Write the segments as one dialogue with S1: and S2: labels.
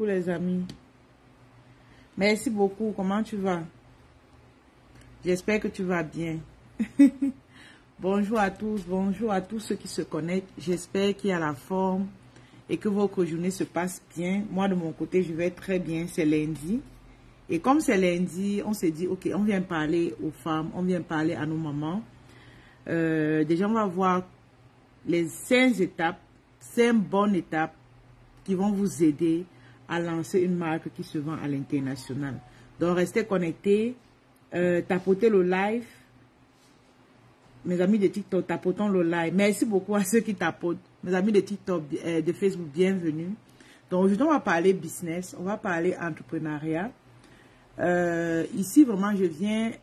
S1: Pour les amis. Merci beaucoup. Comment tu vas? J'espère que tu vas bien. Bonjour à tous ceux qui se connectent. J'espère qu'il y a la forme et que votre journée se passe bien. Moi, de mon côté, je vais très bien. C'est lundi. Et comme c'est lundi, on s'est dit, ok, on vient parler aux femmes, on vient parler à nos mamans. Déjà, on va voir les 5 étapes, 5 bonnes étapes qui vont vous aider à lancer une marque qui se vend à l'international. Donc, restez connectés, tapotez le live. Mes amis de TikTok, tapotons le live. Merci beaucoup à ceux qui tapotent. Mes amis de TikTok, de Facebook, bienvenue. Donc, aujourd'hui, on va parler business, on va parler entrepreneuriat. Ici, vraiment, je viens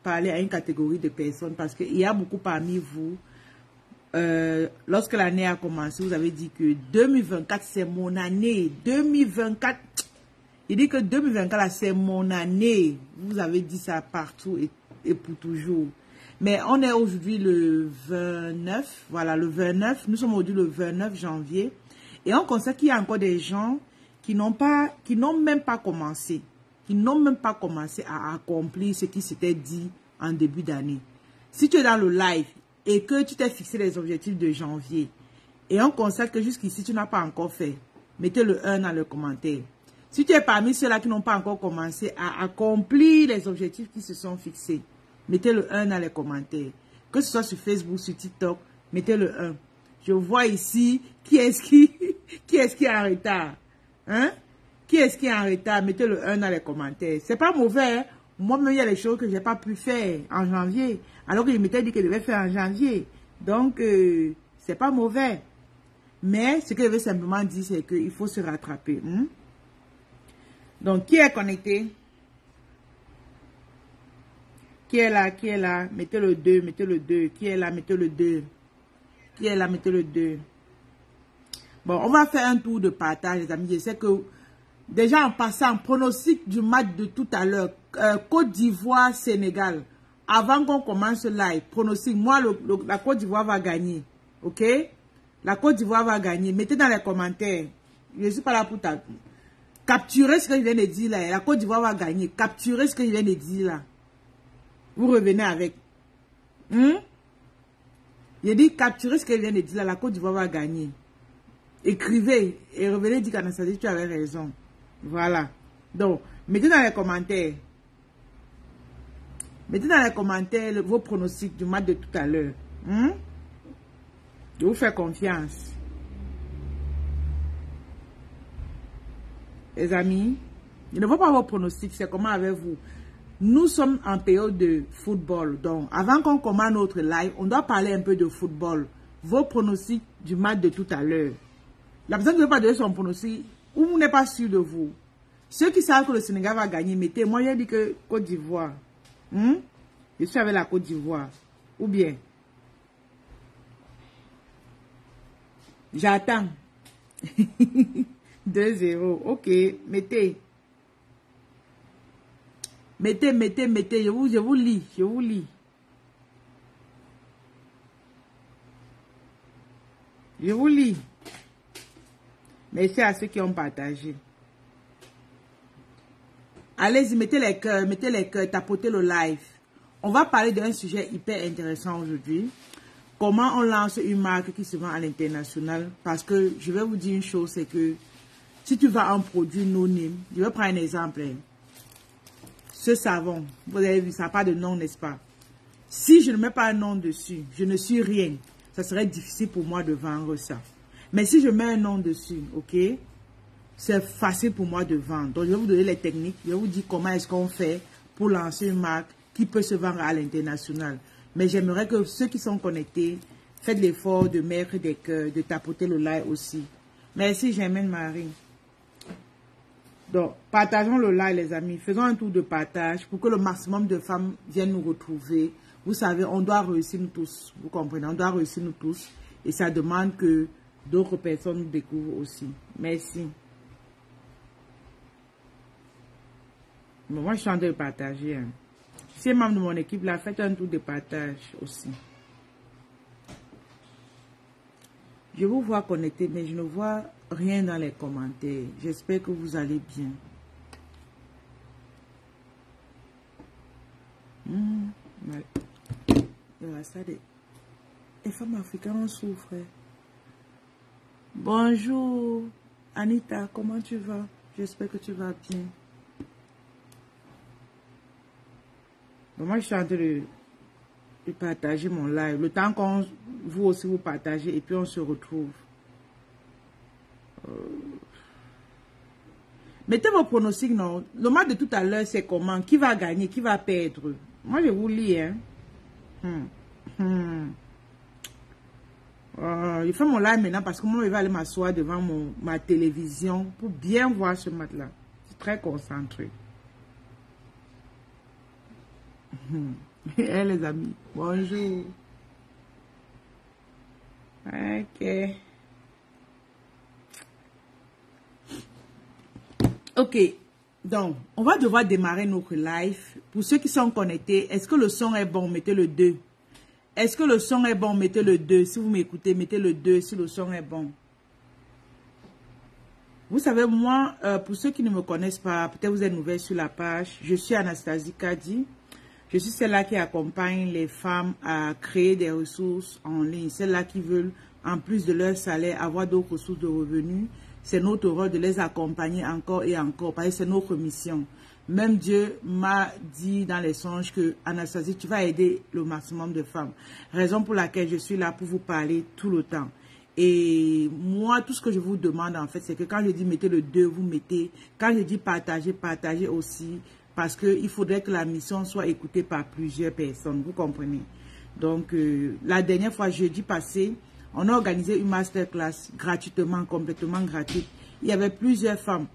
S1: parler à une catégorie de personnes parce qu'il y a beaucoup parmi vous. Lorsque l'année a commencé, vous avez dit que 2024, c'est mon année. 2024, il dit que 2024, c'est mon année. Vous avez dit ça partout et pour toujours. Mais on est aujourd'hui le 29, voilà, le 29, nous sommes aujourd'hui le 29 janvier. Et on constate qu'il y a encore des gens qui n'ont même pas commencé. Qui n'ont même pas commencé à accomplir ce qui s'était dit en début d'année. Si tu es dans le live et que tu t'es fixé les objectifs de janvier, et on constate que jusqu'ici, tu n'as pas encore fait, mettez le 1 dans le commentaire. Si tu es parmi ceux-là qui n'ont pas encore commencé à accomplir les objectifs qui se sont fixés, mettez le 1 dans les commentaires. Que ce soit sur Facebook, sur TikTok, mettez le 1. Je vois ici qui est-ce qui est en retard. Hein? Qui est-ce qui est en retard? Mettez le 1 dans les commentaires. C'est pas mauvais. Hein? Moi-même, il y a des choses que je n'ai pas pu faire en janvier. Alors que je m'étais dit que je devais faire en janvier. Donc, c'est pas mauvais. Mais ce que je veux simplement dire, c'est qu'il faut se rattraper. Hein? Donc, qui est connecté? Qui est là? Qui est là? Mettez le 2, mettez le 2. Qui est là? Mettez le 2. Qui est là? Mettez le 2. Bon, on va faire un tour de partage, les amis. Je sais que, déjà en passant, pronostic du match de tout à l'heure, Côte d'Ivoire, Sénégal. Avant qu'on commence le live, pronostic, moi, la Côte d'Ivoire va gagner. Ok? La Côte d'Ivoire va gagner. Mettez dans les commentaires. Je ne suis pas là pour capturer ce que je viens de dire là. La Côte d'Ivoire va gagner. Capturez ce que je viens de dire là. Vous revenez avec. J'ai dit capturez ce que je viens de dire là. La Côte d'Ivoire va gagner. Écrivez et revenez dire qu'Anastasie, tu avais raison. Voilà. Donc, mettez dans les commentaires. Mettez dans les commentaires vos pronostics du match de tout à l'heure. Je vous fais confiance. Les amis, je ne vois pas vos pronostics. C'est comment avec vous? Nous sommes en période de football. Donc, avant qu'on commence notre live, on doit parler un peu de football. Vos pronostics du match de tout à l'heure. La personne qui ne veut pas donner son pronostic, ou n'est pas sûr de vous. Ceux qui savent que le Sénégal va gagner, mettez. Moi, j'ai dit que Côte d'Ivoire. Je suis avec la Côte d'Ivoire. Ou bien. J'attends. 2-0. Ok. Mettez. Mettez. Je vous lis. Je vous lis. Je vous lis. Merci à ceux qui ont partagé. Allez-y, mettez les cœurs, tapotez le live. On va parler d'un sujet hyper intéressant aujourd'hui. Comment on lance une marque qui se vend à l'international. Parce que je vais vous dire une chose, c'est que si tu vas un produit non-name, je vais prendre un exemple. Ce savon, vous avez vu, ça n'a pas de nom, n'est-ce pas? Si je ne mets pas un nom dessus, je ne suis rien. Ça serait difficile pour moi de vendre ça. Mais si je mets un nom dessus, ok, c'est facile pour moi de vendre. Donc, je vais vous donner les techniques. Je vais vous dire comment est-ce qu'on fait pour lancer une marque qui peut se vendre à l'international. Mais j'aimerais que ceux qui sont connectés, faites l'effort de mettre des cœurs, de tapoter le like aussi. Merci, Germaine Marie. Donc, partageons le like, les amis. Faisons un tour de partage pour que le maximum de femmes viennent nous retrouver. Vous savez, on doit réussir nous tous. Vous comprenez? On doit réussir nous tous. Et ça demande que d'autres personnes nous découvrent aussi. Merci. Bon, moi, je suis en train de partager. Hein. Si membre de mon équipe, là, faites un tour de partage aussi. Je vous vois connecté, mais je ne vois rien dans les commentaires. J'espère que vous allez bien. Ouais. Ça, les femmes africaines en souffrent. Bonjour, Anita, comment tu vas? J'espère que tu vas bien. Bon, moi, je suis en train de partager mon live. Le temps qu'on vous aussi vous partagez et puis on se retrouve. Mettez vos pronostics, non? Le match de tout à l'heure, c'est comment? Qui va gagner? Qui va perdre? Moi, je vous lis, hein. Je fais mon live maintenant parce que moi, je vais aller m'asseoir devant ma télévision pour bien voir ce match-là. Je suis très concentré. Hey, les amis, bonjour. Ok. Ok, donc, on va devoir démarrer notre live. Pour ceux qui sont connectés, est-ce que le son est bon? Mettez le 2. Est-ce que le son est bon? Mettez le 2. Si vous m'écoutez, mettez le 2 si le son est bon. Vous savez, moi, pour ceux qui ne me connaissent pas, peut-être vous êtes nouvelle sur la page, je suis Anastasie Kadi. Je suis celle-là qui accompagne les femmes à créer des ressources en ligne. Celles-là qui veulent, en plus de leur salaire, avoir d'autres ressources de revenus. C'est notre rôle de les accompagner encore et encore, parce que c'est notre mission. Même Dieu m'a dit dans les songes que, Anastasie, tu vas aider le maximum de femmes. Raison pour laquelle je suis là pour vous parler tout le temps. Et moi, tout ce que je vous demande, en fait, c'est que quand je dis mettez le 2, vous mettez. Quand je dis partagez, partagez aussi. Parce qu'il faudrait que la mission soit écoutée par plusieurs personnes. Vous comprenez? Donc, la dernière fois, jeudi passé, on a organisé une masterclass gratuitement, complètement gratuite. Il y avait plusieurs femmes.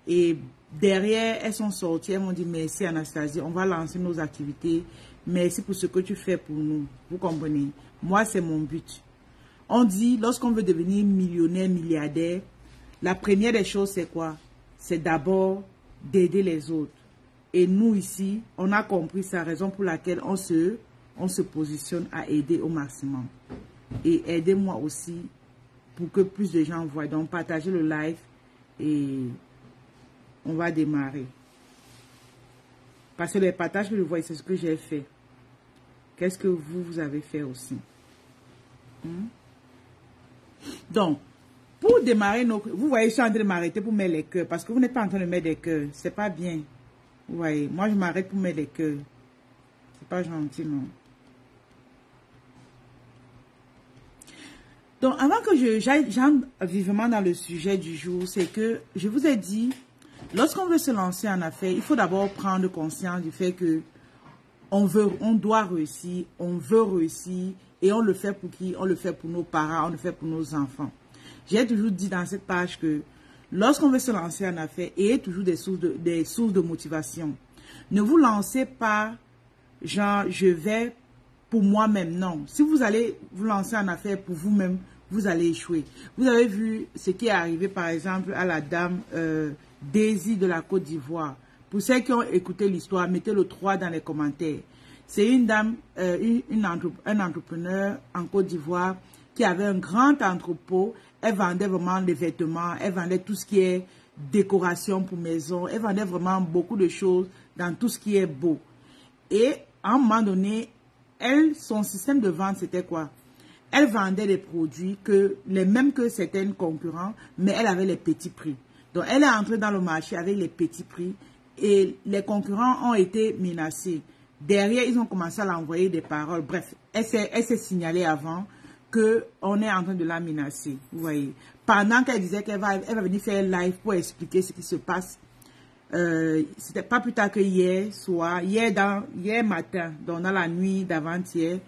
S1: Et derrière, elles sont sorties. Elles m'ont dit merci Anastasie, on va lancer nos activités. Merci pour ce que tu fais pour nous. Vous comprenez? Moi, c'est mon but. On dit, lorsqu'on veut devenir millionnaire, milliardaire, la première des choses, c'est quoi? C'est d'abord d'aider les autres. Et nous ici, on a compris sa raison pour laquelle on se positionne à aider au maximum. Et aidez-moi aussi pour que plus de gens voient. Donc, partagez le live et on va démarrer. Parce que les partages que je vois, c'est ce que j'ai fait. Qu'est-ce que vous avez fait aussi? Donc, pour démarrer, vous voyez, je suis en train de m'arrêter pour mettre les cœurs. Parce que vous n'êtes pas en train de mettre des cœurs. C'est pas bien. Vous voyez, moi je m'arrête pour mettre des cœurs. C'est pas gentil, non. Donc, avant que j'aille vivement dans le sujet du jour, c'est que je vous ai dit, lorsqu'on veut se lancer en affaires, il faut d'abord prendre conscience du fait que on doit réussir, on veut réussir, et on le fait pour qui? On le fait pour nos parents, on le fait pour nos enfants. J'ai toujours dit dans cette page que lorsqu'on veut se lancer en affaires, ayez toujours des sources de motivation. Ne vous lancez pas, genre, je vais pour moi-même. Non. Si vous allez vous lancer en affaires pour vous-même, vous allez échouer. Vous avez vu ce qui est arrivé, par exemple, à la dame Daisy de la Côte d'Ivoire. Pour ceux qui ont écouté l'histoire, mettez le 3 dans les commentaires. C'est une dame, un entrepreneur en Côte d'Ivoire qui avait un grand entrepôt. Elle vendait vraiment des vêtements, elle vendait tout ce qui est décoration pour maison, elle vendait vraiment beaucoup de choses dans tout ce qui est beau. Et à un moment donné, son système de vente, c'était quoi? Elle vendait des produits les mêmes que certains concurrents, mais elle avait les petits prix. Donc, elle est entrée dans le marché avec les petits prix et les concurrents ont été menacés. Derrière, ils ont commencé à l'envoyer des paroles. Bref, elle s'est signalée avant qu'on est en train de la menacer. Vous voyez. Pendant qu'elle disait qu'elle va venir faire un live pour expliquer ce qui se passe, c'était pas plus tard que hier matin, donc dans la nuit d'avant-hier,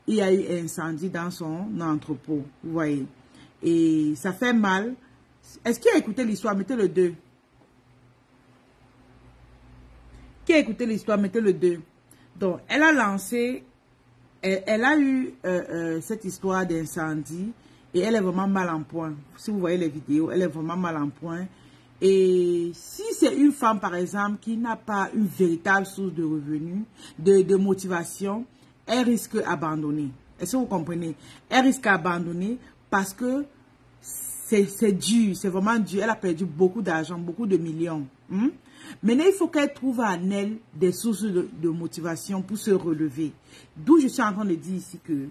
S1: il y a eu un incendie dans son entrepôt. Vous voyez. Et ça fait mal. Est-ce qui a écouté l'histoire? Mettez le 2. Qui a écouté l'histoire? Mettez le 2. Donc, elle a lancé, elle a eu cette histoire d'incendie et elle est vraiment mal en point. Si vous voyez les vidéos, elle est vraiment mal en point. Et si c'est une femme, par exemple, qui n'a pas une véritable source de revenus, de motivation, elle risque d'abandonner. Est-ce que vous comprenez? Elle risque d'abandonner parce que c'est dur, c'est vraiment dur. Elle a perdu beaucoup d'argent, beaucoup de millions. Maintenant, il faut qu'elle trouve en elle des sources de motivation pour se relever. D'où je suis en train de dire ici que,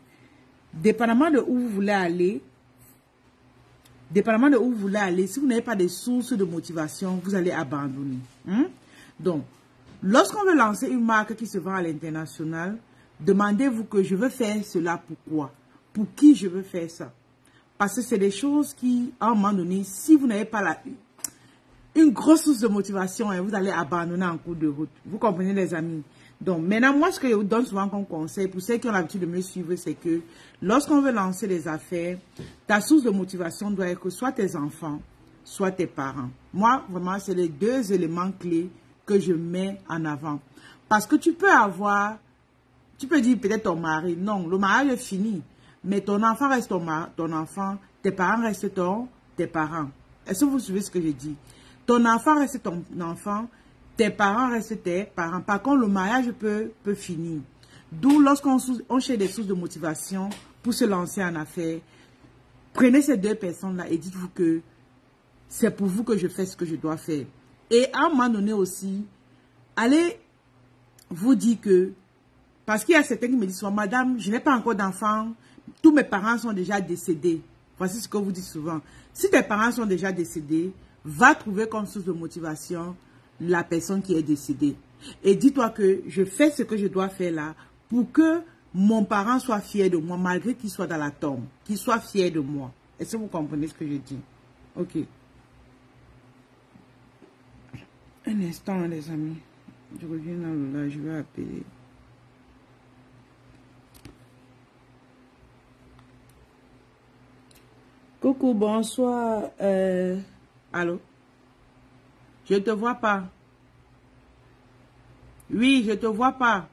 S1: dépendamment de où vous voulez aller, si vous n'avez pas de sources de motivation, vous allez abandonner. Donc, lorsqu'on veut lancer une marque qui se vend à l'international, demandez-vous que je veux faire cela pourquoi? Pour qui je veux faire ça? Parce que c'est des choses qui, à un moment donné, si vous n'avez pas une grosse source de motivation, vous allez abandonner en cours de route. Vous comprenez, les amis? Donc, maintenant, moi, ce que je vous donne souvent comme conseil, pour ceux qui ont l'habitude de me suivre, c'est que lorsqu'on veut lancer des affaires, ta source de motivation doit être soit tes enfants, soit tes parents. Moi, vraiment, c'est les deux éléments clés que je mets en avant. Parce que tu peux dire peut-être ton mari. Non, le mariage est fini. Mais ton enfant reste ton enfant, tes parents restent tes parents. Est-ce que vous suivez ce que je dis? Ton enfant reste ton enfant, tes parents restent tes parents. Par contre, le mariage peut finir. D'où, lorsqu'on cherche des sources de motivation pour se lancer en affaires, prenez ces deux personnes-là et dites-vous que c'est pour vous que je fais ce que je dois faire. Et à un moment donné aussi, allez vous dire que, parce qu'il y a certains qui me disent souvent, madame, je n'ai pas encore d'enfant, tous mes parents sont déjà décédés. Voici ce que vous dites souvent. Si tes parents sont déjà décédés, va trouver comme source de motivation la personne qui est décédée. Et dis-toi que je fais ce que je dois faire là pour que mon parent soit fier de moi, malgré qu'il soit dans la tombe, qu'il soit fier de moi. Est-ce que vous comprenez ce que je dis? Ok. Un instant, les amis. Je reviens dans le live, je vais appeler. Coucou, bonsoir. Allô? Je te vois pas. Oui, je te vois pas.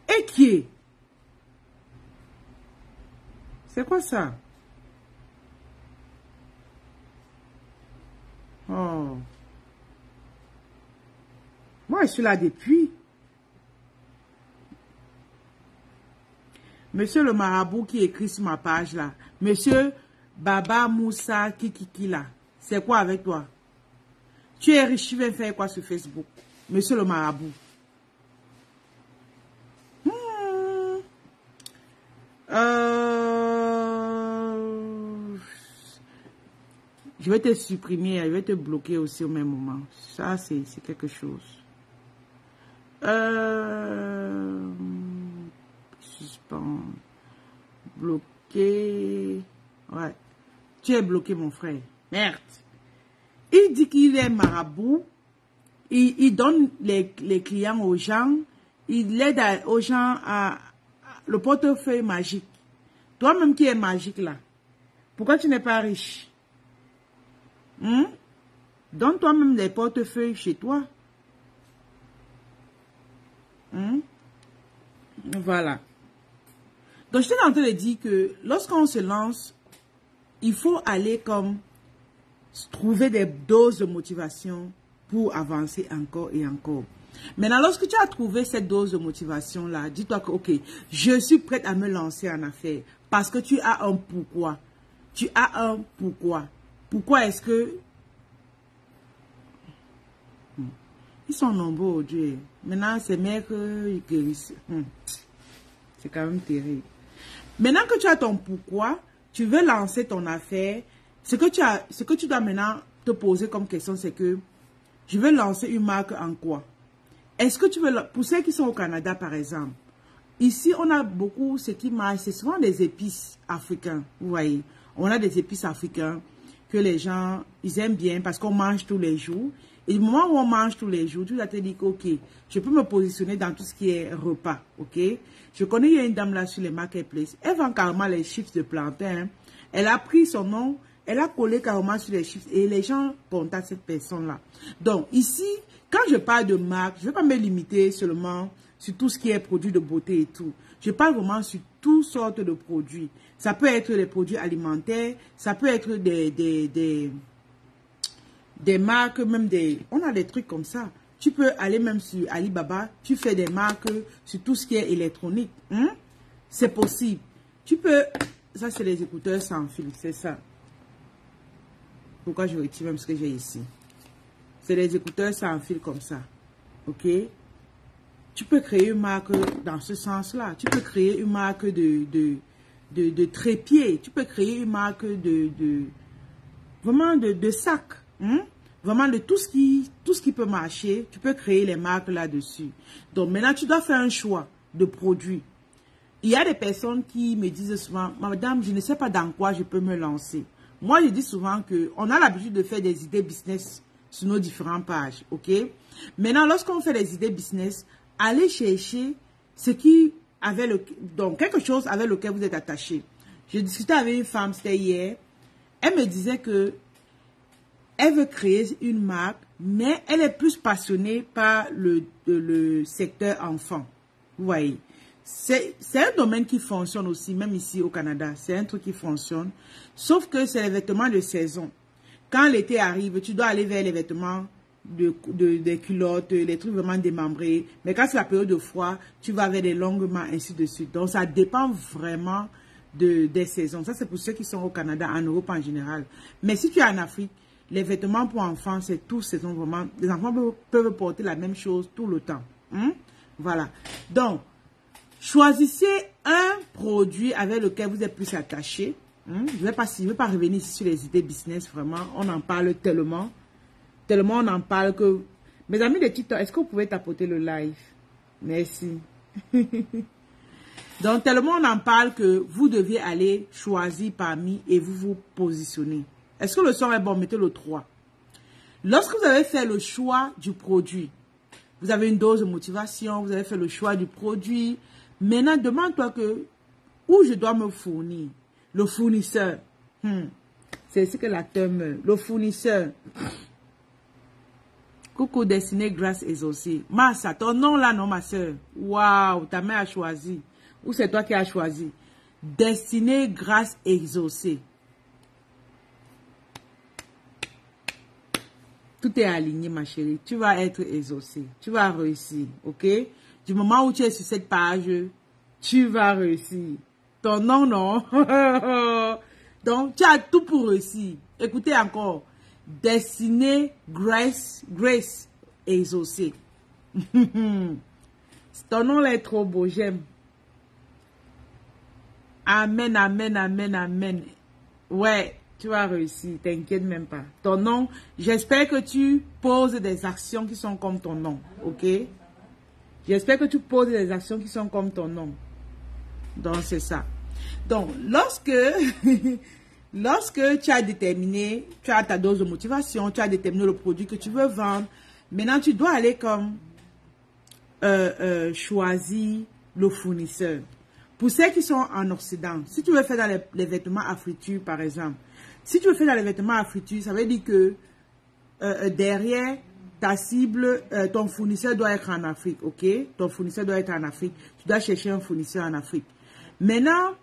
S1: Et qui est? C'est quoi ça? Oh. Moi, je suis là depuis. Monsieur le marabout qui écrit sur ma page là. Monsieur Baba Moussa Kikiki là. C'est quoi avec toi? Tu es riche, tu viens faire quoi sur Facebook? Monsieur le marabout. Je vais te supprimer, je vais te bloquer aussi au même moment. Ça, c'est quelque chose. Suspend. Bloqué. Ouais. Tu es bloqué, mon frère. Merde. Il dit qu'il est marabout. Il donne les clients aux gens. Il aide aux gens à le portefeuille magique. Toi-même qui es magique là. Pourquoi tu n'es pas riche? Donne toi-même des portefeuilles chez toi. Voilà. Donc, je suis en train de dire que lorsqu'on se lance, il faut aller comme trouver des doses de motivation pour avancer encore et encore. Maintenant, lorsque tu as trouvé cette dose de motivation-là, dis-toi que, ok, je suis prête à me lancer en affaires parce que tu as un pourquoi. Tu as un pourquoi. Pourquoi est-ce que... Ils sont nombreux aujourd'hui. Maintenant, c'est mecs qui guérissent. C'est quand même terrible. Maintenant que tu as ton pourquoi, tu veux lancer ton affaire, ce que tu dois maintenant te poser comme question, c'est que je veux lancer une marque en quoi? Est-ce que tu veux... Pour ceux qui sont au Canada, par exemple, ici, on a beaucoup, ce qui marche, c'est souvent des épices africains. Vous voyez, on a des épices africains que les gens, ils aiment bien parce qu'on mange tous les jours. Et du moment où on mange tous les jours, tu vas te dire que, ok, je peux me positionner dans tout ce qui est repas, ok? Je connais, il y a une dame là sur les marketplaces, elle vend carrément les chips de plantain. Elle a pris son nom, elle a collé carrément sur les chips et les gens contactent cette personne-là. Donc, ici, quand je parle de marque, je ne vais pas me limiter seulement sur tout ce qui est produit de beauté et tout. Je parle vraiment sur toutes sortes de produits. Ça peut être des produits alimentaires, ça peut être des marques, même des... On a des trucs comme ça. Tu peux aller même sur Alibaba, tu fais des marques sur tout ce qui est électronique. C'est possible. Tu peux... Ça, c'est les écouteurs sans fil, c'est ça. Pourquoi je retire même ce que j'ai ici? C'est les écouteurs sans fil comme ça. Ok? Tu peux créer une marque dans ce sens-là. Tu peux créer une marque de trépied. Tu peux créer une marque vraiment de sac. Vraiment de tout ce qui peut marcher. Tu peux créer les marques là-dessus. Donc maintenant, tu dois faire un choix de produits. Il y a des personnes qui me disent souvent, madame, je ne sais pas dans quoi je peux me lancer. Moi, je dis souvent qu'on a l'habitude de faire des idées business sur nos différentes pages, ok? Maintenant, lorsqu'on fait des idées business, allez chercher ce qui avait donc quelque chose avec lequel vous êtes attaché. Je discutais avec une femme, c'était hier. Elle me disait que elle veut créer une marque, mais elle est plus passionnée par le secteur enfant. Vous voyez? C'est un domaine qui fonctionne aussi, même ici au Canada. C'est un truc qui fonctionne. Sauf que c'est les vêtements de saison. Quand l'été arrive, tu dois aller vers les vêtements des culottes, les trucs vraiment démembrés. Mais quand c'est la période de froid, tu vas vers des longues mains, ainsi de suite. Donc, ça dépend vraiment des saisons. Ça, c'est pour ceux qui sont au Canada, en Europe en général. Mais si tu es en Afrique, les vêtements pour enfants, c'est tout saison vraiment. Les enfants peuvent porter la même chose tout le temps. Voilà. Donc, choisissez un produit avec lequel vous êtes plus attaché. Je ne vais pas revenir ici sur les idées business, vraiment. On en parle tellement. Tellement on en parle que... Mes amis de TikTok, est-ce que vous pouvez tapoter le live? Merci. Donc, tellement on en parle que vous deviez aller choisir parmi et vous vous positionner. Est-ce que le son est bon? Mettez le 3. Lorsque vous avez fait le choix du produit, vous avez une dose de motivation, vous avez fait le choix du produit. Maintenant, demande-toi que où je dois me fournir. Le fournisseur. C'est ce que l'acteur meurt. Le fournisseur. Coucou, Destinée Grâce Exaucée. Massa, ton nom là, non, ma soeur. Waouh, ta mère a choisi. Ou c'est toi qui as choisi? Destinée Grâce Exaucée. Tout est aligné, ma chérie. Tu vas être exaucée. Tu vas réussir, ok? Du moment où tu es sur cette page, tu vas réussir. Ton nom, non. Donc, tu as tout pour réussir. Écoutez encore. Destinée Grace Exaucée. Ton nom là est trop beau, j'aime. Amen, amen, amen, amen. Ouais, tu vas réussir, t'inquiète même pas. Ton nom, j'espère que tu poses des actions qui sont comme ton nom, ok? J'espère que tu poses des actions qui sont comme ton nom. Donc, c'est ça. Donc, lorsque tu as déterminé, tu as ta dose de motivation, tu as déterminé le produit que tu veux vendre, maintenant, tu dois aller comme choisir le fournisseur. Pour ceux qui sont en Occident, si tu veux faire dans les vêtements à friture, par exemple, si tu veux faire dans les vêtements à friture, ça veut dire que derrière ta cible, ton fournisseur doit être en Afrique, ok? Ton fournisseur doit être en Afrique. Tu dois chercher un fournisseur en Afrique. Maintenant,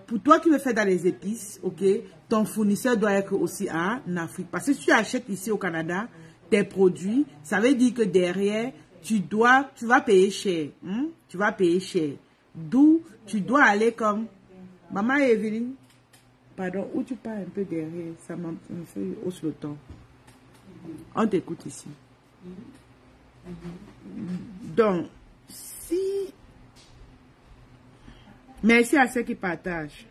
S1: pour toi qui veux faire dans les épices, ok, ton fournisseur doit être aussi en Afrique. Parce que si tu achètes ici au Canada tes produits, ça veut dire que derrière, tu vas payer cher. Tu vas payer cher. D'où tu dois aller comme... Maman Evelyne, pardon, où tu pars un peu derrière, ça me fait hausse le temps. On t'écoute ici. Donc, si... Merci à ceux qui partagent.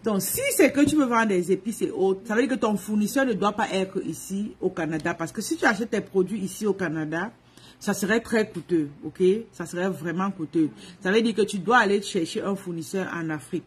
S1: Donc, si c'est que tu veux vendre des épices et autres, ça veut dire que ton fournisseur ne doit pas être ici au Canada. Parce que si tu achètes tes produits ici au Canada, ça serait très coûteux, ok? Ça serait vraiment coûteux. Ça veut dire que tu dois aller chercher un fournisseur en Afrique.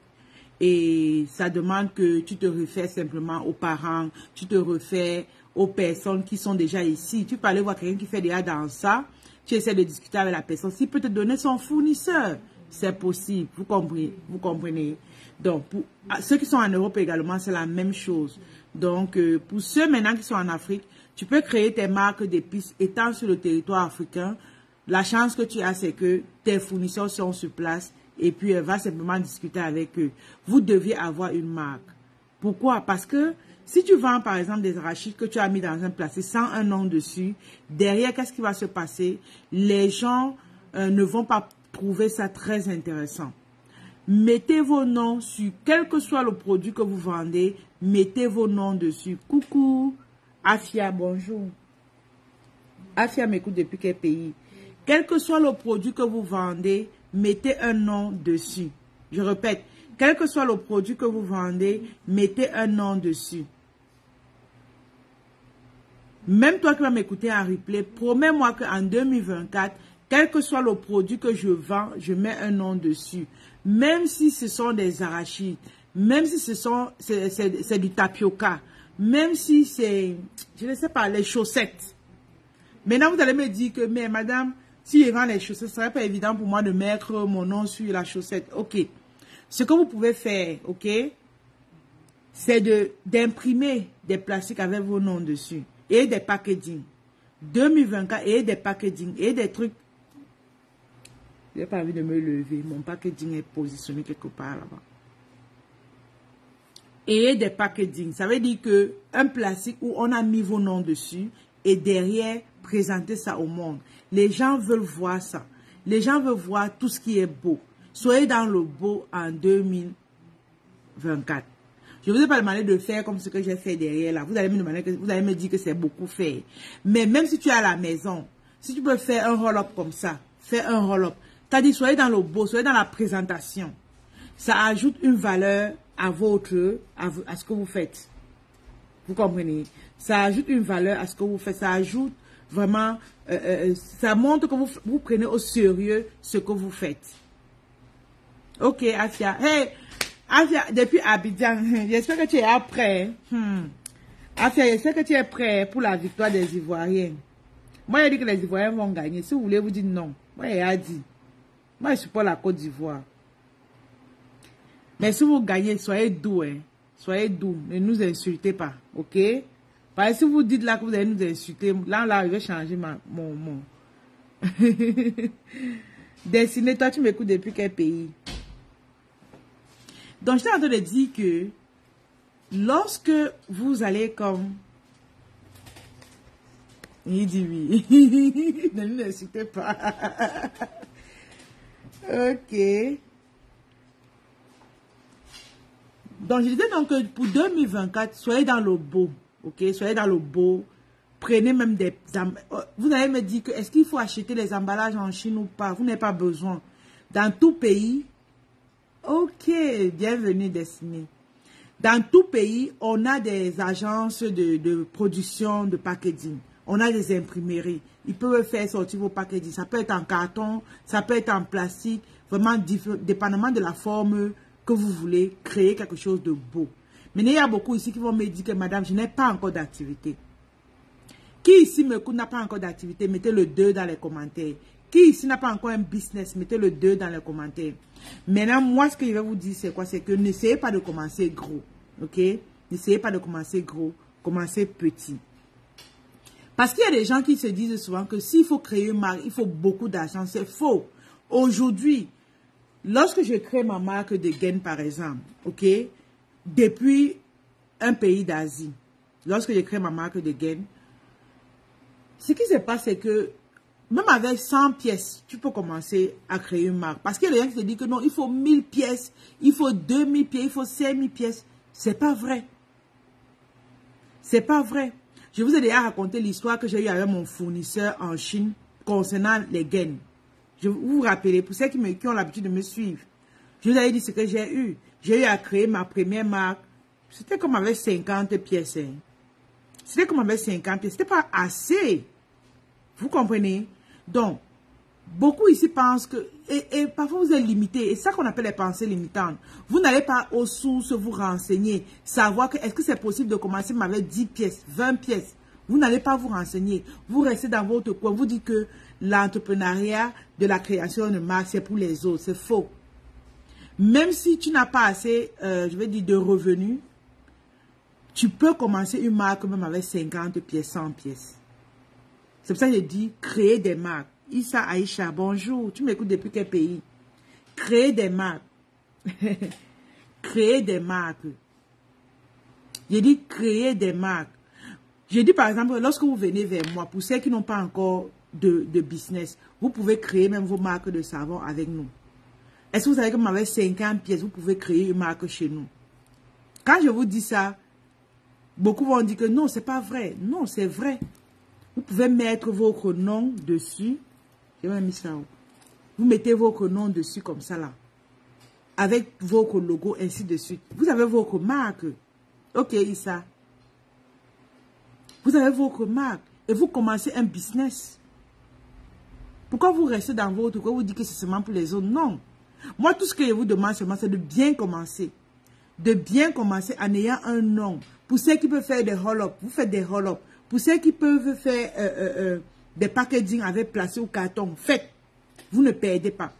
S1: Et ça demande que tu te refais simplement aux parents, tu te refais aux personnes qui sont déjà ici. Tu peux aller voir quelqu'un qui fait déjà dans ça. Tu essaies de discuter avec la personne. S'il peut te donner son fournisseur, c'est possible. Vous comprenez? Vous comprenez? Donc, pour ceux qui sont en Europe également, c'est la même chose. Donc, pour ceux maintenant qui sont en Afrique, tu peux créer tes marques d'épices étant sur le territoire africain. La chance que tu as, c'est que tes fournisseurs sont sur place et puis elle va simplement discuter avec eux. Vous deviez avoir une marque. Pourquoi? Parce que Si tu vends par exemple des arachides que tu as mis dans un plastique sans un nom dessus, derrière, qu'est-ce qui va se passer? Les gens ne vont pas trouver ça très intéressant. Mettez vos noms sur, quel que soit le produit que vous vendez, mettez vos noms dessus. Coucou, Afia, bonjour. Afia m'écoute depuis quel pays? Quel que soit le produit que vous vendez, mettez un nom dessus. Je répète, quel que soit le produit que vous vendez, mettez un nom dessus. Même toi qui vas m'écouter en replay, promets-moi qu'en 2024, quel que soit le produit que je vends, je mets un nom dessus. Même si ce sont des arachides, même si c'est du tapioca, même si c'est, je ne sais pas, les chaussettes. Maintenant, vous allez me dire que, mais madame, si je vends les chaussettes, ce serait pas évident pour moi de mettre mon nom sur la chaussette. Ok. Ce que vous pouvez faire, ok, c'est d'imprimer des plastiques avec vos noms dessus. Et des packaging. 2024, et des packaging, et des trucs. Je n'ai pas envie de me lever. Mon packaging est positionné quelque part là-bas. Et des packaging. Ça veut dire que un plastique où on a mis vos noms dessus et derrière, présenter ça au monde. Les gens veulent voir ça. Les gens veulent voir tout ce qui est beau. Soyez dans le beau en 2024. Je ne vous ai pas demandé de faire comme ce que j'ai fait derrière là. Vous allez me dire que c'est beaucoup fait. Mais même si tu es à la maison, si tu peux faire un roll-up comme ça, fais un roll-up. C'est-à-dire, soyez dans le beau, soyez dans la présentation. Ça ajoute une valeur à ce que vous faites. Vous comprenez? Ça ajoute une valeur à ce que vous faites. Ça ajoute vraiment, ça montre que vous prenez au sérieux ce que vous faites. Ok, Afia. Hey, Afia, depuis Abidjan, j'espère que tu es prêt. Afia, j'espère que tu es prêt pour la victoire des Ivoiriens. Moi, j'ai dit que les Ivoiriens vont gagner. Si vous voulez, vous dites non. Moi, j'ai dit. Moi, je supporte la Côte d'Ivoire. Mais si vous gagnez, soyez doux. Hein. Soyez doux. Ne nous insultez pas. Ok? Parce que si vous dites là que vous allez nous insulter, là, je vais changer mon... Destiné, toi, tu m'écoutes depuis quel pays? Donc, je suis en train de dire que lorsque vous allez comme... Il dit oui. Ne nous insultez pas. Ok. Donc, je disais donc que pour 2024, soyez dans le beau. Ok? Soyez dans le beau. Prenez même des... Vous allez me dire que est-ce qu'il faut acheter les emballages en Chine ou pas? Vous n'avez pas besoin. Dans tout pays... Ok, bienvenue Destinée. Dans tout pays, on a des agences de production de packaging. On a des imprimeries. Ils peuvent faire sortir vos packaging. Ça peut être en carton, ça peut être en plastique. Vraiment, dépendamment de la forme que vous voulez, créer quelque chose de beau. Mais il y a beaucoup ici qui vont me dire que madame, je n'ai pas encore d'activité. Qui ici m'écoute n'a pas encore d'activité? Mettez le 2 dans les commentaires. Qui ici n'a pas encore un business? Mettez le 2 dans les commentaires. Maintenant, moi, ce que je vais vous dire, c'est quoi? C'est que n'essayez pas de commencer gros. Ok? N'essayez pas de commencer gros. Commencez petit. Parce qu'il y a des gens qui se disent souvent que s'il faut créer une marque, il faut beaucoup d'argent. C'est faux. Aujourd'hui, lorsque je crée ma marque de gaine, par exemple, ok? Depuis un pays d'Asie, lorsque je crée ma marque de gaine, ce qui se passe, c'est que même avec 100 pièces, tu peux commencer à créer une marque. Parce qu'il y a des gens qui se disent que non, il faut 1000 pièces, il faut 2000 pièces, il faut 5000 pièces. C'est pas vrai. C'est pas vrai. Je vous ai déjà raconté l'histoire que j'ai eue avec mon fournisseur en Chine concernant les gaines. Vous vous rappelez, pour ceux qui ont l'habitude de me suivre, je vous avais dit ce que j'ai eu. J'ai eu à créer ma première marque. C'était comme avec 50 pièces. Hein. C'était comme avec 50 pièces. C'était pas assez. Vous comprenez? Donc, beaucoup ici pensent que... Et parfois, vous êtes limité. Et c'est ça qu'on appelle les pensées limitantes. Vous n'allez pas aux sources vous renseigner. Savoir que est-ce que c'est possible de commencer avec 10 pièces, 20 pièces. Vous n'allez pas vous renseigner. Vous restez dans votre coin. Vous dites que l'entrepreneuriat de la création de marque, c'est pour les autres. C'est faux. Même si tu n'as pas assez, je vais dire, de revenus, tu peux commencer une marque même avec 50 pièces, 100 pièces. C'est pour ça que je dis créer des marques. Issa Aïcha, bonjour. Tu m'écoutes depuis quel pays? Créer des marques. Créer des marques. J'ai dit créer des marques. J'ai dit par exemple, lorsque vous venez vers moi, pour ceux qui n'ont pas encore de business, vous pouvez créer même vos marques de savon avec nous. Est-ce que vous savez que avec 50 pièces, vous pouvez créer une marque chez nous? Quand je vous dis ça, beaucoup vont dire que non, c'est pas vrai. Non, c'est vrai. Vous pouvez mettre votre nom dessus. J'ai même mis ça. Vous mettez votre nom dessus comme ça là. Avec votre logo, ainsi de suite. Vous avez votre marque. Ok, Issa. Vous avez votre marque. Et vous commencez un business. Pourquoi vous restez dans votre... Pourquoi vous dites que c'est seulement pour les autres? Non. Moi, tout ce que je vous demande seulement, c'est de bien commencer. De bien commencer en ayant un nom. Pour ceux qui peuvent faire des roll-up, vous faites des roll-up. Pour ceux qui peuvent faire des packaging avec placé au carton, faites. Vous ne perdez pas.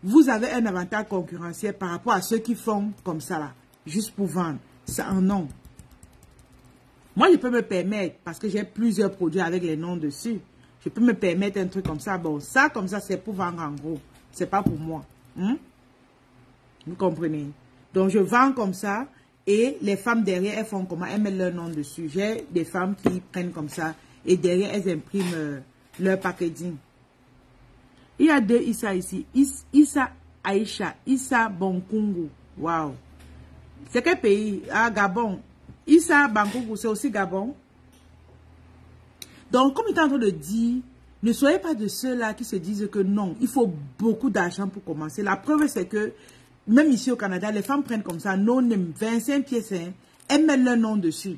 S1: Vous avez un avantage concurrentiel par rapport à ceux qui font comme ça là. Juste pour vendre. C'est un nom. Moi, je peux me permettre, parce que j'ai plusieurs produits avec les noms dessus. Je peux me permettre un truc comme ça. Bon, ça, comme ça, c'est pour vendre en gros. C'est pas pour moi. Vous comprenez? Donc, je vends comme ça. Et les femmes derrière, elles font comment? Elles mettent leur nom dessus. J'ai des femmes qui prennent comme ça. Et derrière, elles impriment leur packaging. Il y a deux Issa ici. Issa Aïcha. Issa Bankungu. Waouh. C'est quel pays? Ah, Gabon. Issa Bankungu, c'est aussi Gabon. Donc, comme il est en train de dire, ne soyez pas de ceux-là qui se disent que non, il faut beaucoup d'argent pour commencer. La preuve, c'est que, même ici au Canada, les femmes prennent comme ça, non, 25 pièces, hein, elles mettent leur nom dessus.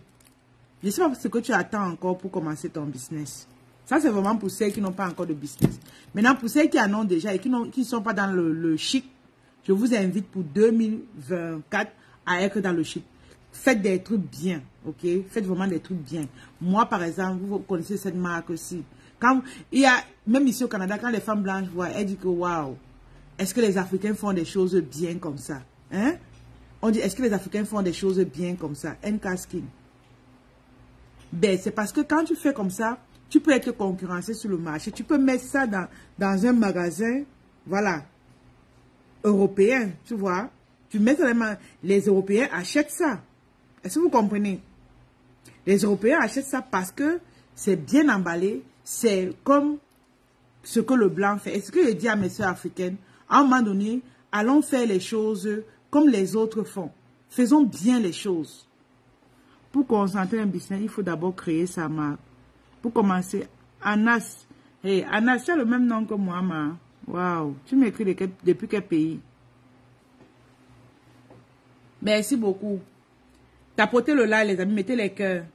S1: Je ne sais pas ce que tu attends encore pour commencer ton business. Ça, c'est vraiment pour ceux qui n'ont pas encore de business. Maintenant, pour ceux qui en ont déjà et qui ne sont pas dans le chic, je vous invite pour 2024 à être dans le chic. Faites des trucs bien, ok? Faites vraiment des trucs bien. Moi, par exemple, vous connaissez cette marque aussi. Quand il y a, même ici au Canada, quand les femmes blanches voient, elles disent que waouh, est-ce que les Africains font des choses bien comme ça? Hein? On dit, est-ce que les Africains font des choses bien comme ça? NK Skin. Ben, c'est parce que quand tu fais comme ça, tu peux être concurrencé sur le marché. Tu peux mettre ça dans un magasin, voilà, européen, tu vois. Tu mets ça dans les Européens achètent ça. Est-ce que vous comprenez? Les Européens achètent ça parce que c'est bien emballé. C'est comme ce que le blanc fait. Est-ce que je dis à mes soeurs africaines, à un moment donné, allons faire les choses comme les autres font. Faisons bien les choses. Pour concentrer un business, il faut d'abord créer sa marque. Pour commencer, Anas. Hey, Anas, tu as le même nom que moi, ma. Waouh. Tu m'écris depuis quel pays? Merci beaucoup. Tapotez le like, les amis. Mettez les cœurs.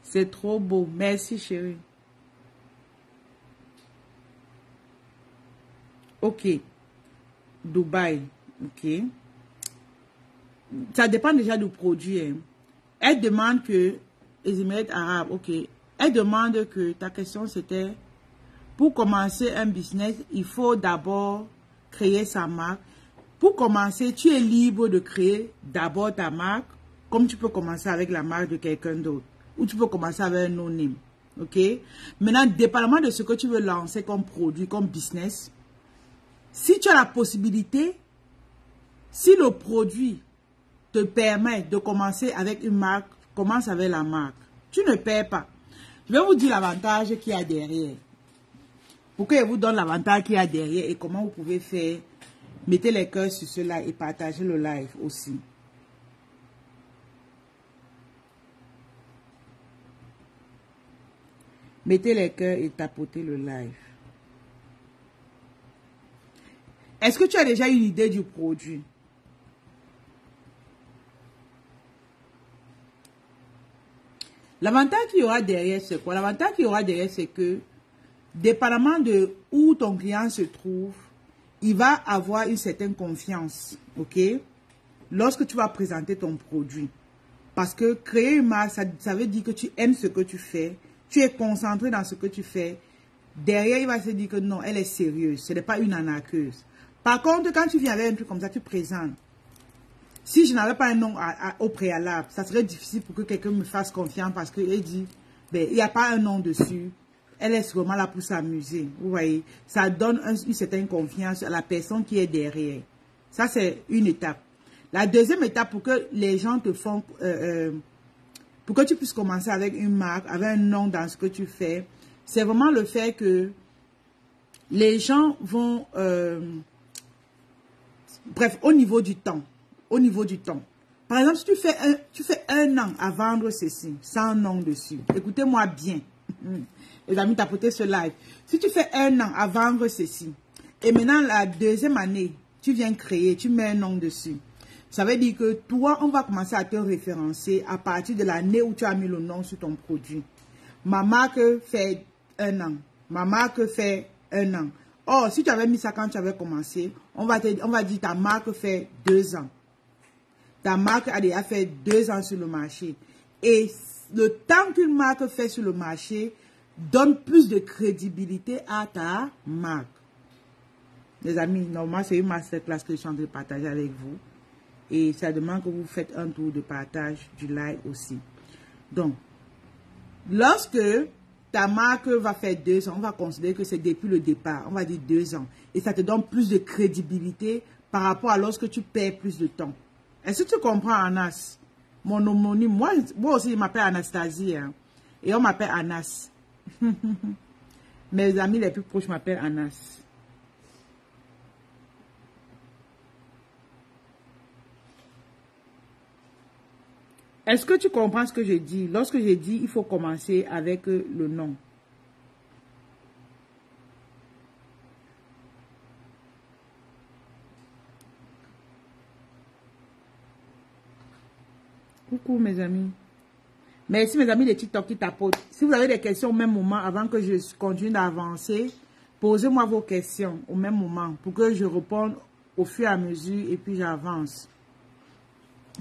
S1: C'est trop beau. Merci, chérie. Ok. Dubaï. Ok. Ça dépend déjà du produit. Hein. Elle demande que... Les Émirats arabes, ok. Elle demande que... Ta question, c'était... Pour commencer un business, il faut d'abord créer sa marque. Pour commencer, tu es libre de créer d'abord ta marque, comme tu peux commencer avec la marque de quelqu'un d'autre. Ou tu peux commencer avec un non-name. Ok? Maintenant, dépendamment de ce que tu veux lancer comme produit, comme business, si tu as la possibilité, si le produit te permet de commencer avec une marque, commence avec la marque. Tu ne perds pas. Je vais vous dire l'avantage qu'il y a derrière. Pour que je vous donne l'avantage qu'il y a derrière et comment vous pouvez faire. Mettez les cœurs sur cela et partagez le live aussi. Mettez les cœurs et tapotez le live. Est-ce que tu as déjà une idée du produit? L'avantage qu'il y aura derrière, c'est quoi? L'avantage qu'il y aura derrière, c'est que, dépendamment de où ton client se trouve, il va avoir une certaine confiance, ok? Lorsque tu vas présenter ton produit. Parce que créer une marque, ça veut dire que tu aimes ce que tu fais, tu es concentré dans ce que tu fais. Derrière, il va se dire que non, elle est sérieuse, ce n'est pas une arnaqueuse. Par contre, quand tu viens avec un truc comme ça, tu présentes. Si je n'avais pas un nom au préalable, ça serait difficile pour que quelqu'un me fasse confiance parce qu'il dit, ben, il n'y a pas un nom dessus. Elle est vraiment là pour s'amuser. Vous voyez, ça donne une certaine confiance à la personne qui est derrière. Ça, c'est une étape. La deuxième étape pour que les gens te font, pour que tu puisses commencer avec une marque, avec un nom dans ce que tu fais, c'est vraiment le fait que les gens vont, bref, au niveau du temps, au niveau du temps. Par exemple, si tu fais un an à vendre ceci, sans nom dessus, écoutez-moi bien, les amis, tapotez ce live. Si tu fais un an à vendre ceci, et maintenant la deuxième année, tu viens créer, tu mets un nom dessus, ça veut dire que toi, on va commencer à te référencer à partir de l'année où tu as mis le nom sur ton produit. Ma marque fait un an. Ma marque fait un an. Or, si tu avais mis ça quand tu avais commencé, on va dire ta marque fait 2 ans. Ta marque a déjà fait 2 ans sur le marché. Et le temps qu'une marque fait sur le marché donne plus de crédibilité à ta marque. Les amis, normalement, c'est une masterclass que je suis en train de partager avec vous. Et ça demande que vous faites un tour de partage du live aussi. Donc, lorsque ta marque va faire 2 ans, on va considérer que c'est depuis le départ. On va dire 2 ans. Et ça te donne plus de crédibilité par rapport à lorsque tu perds plus de temps. Est-ce que tu comprends, Anas? Mon homonyme, moi aussi, je m'appelle Anastasie. Hein, et on m'appelle Anas. Mes amis les plus proches m'appellent Anas. Est-ce que tu comprends ce que je dis? Lorsque je dis, il faut commencer avec le nom. Coucou mes amis. Merci mes amis de TikTok qui tapotent. Si vous avez des questions au même moment, avant que je continue d'avancer, posez-moi vos questions au même moment pour que je réponde au fur et à mesure et puis j'avance.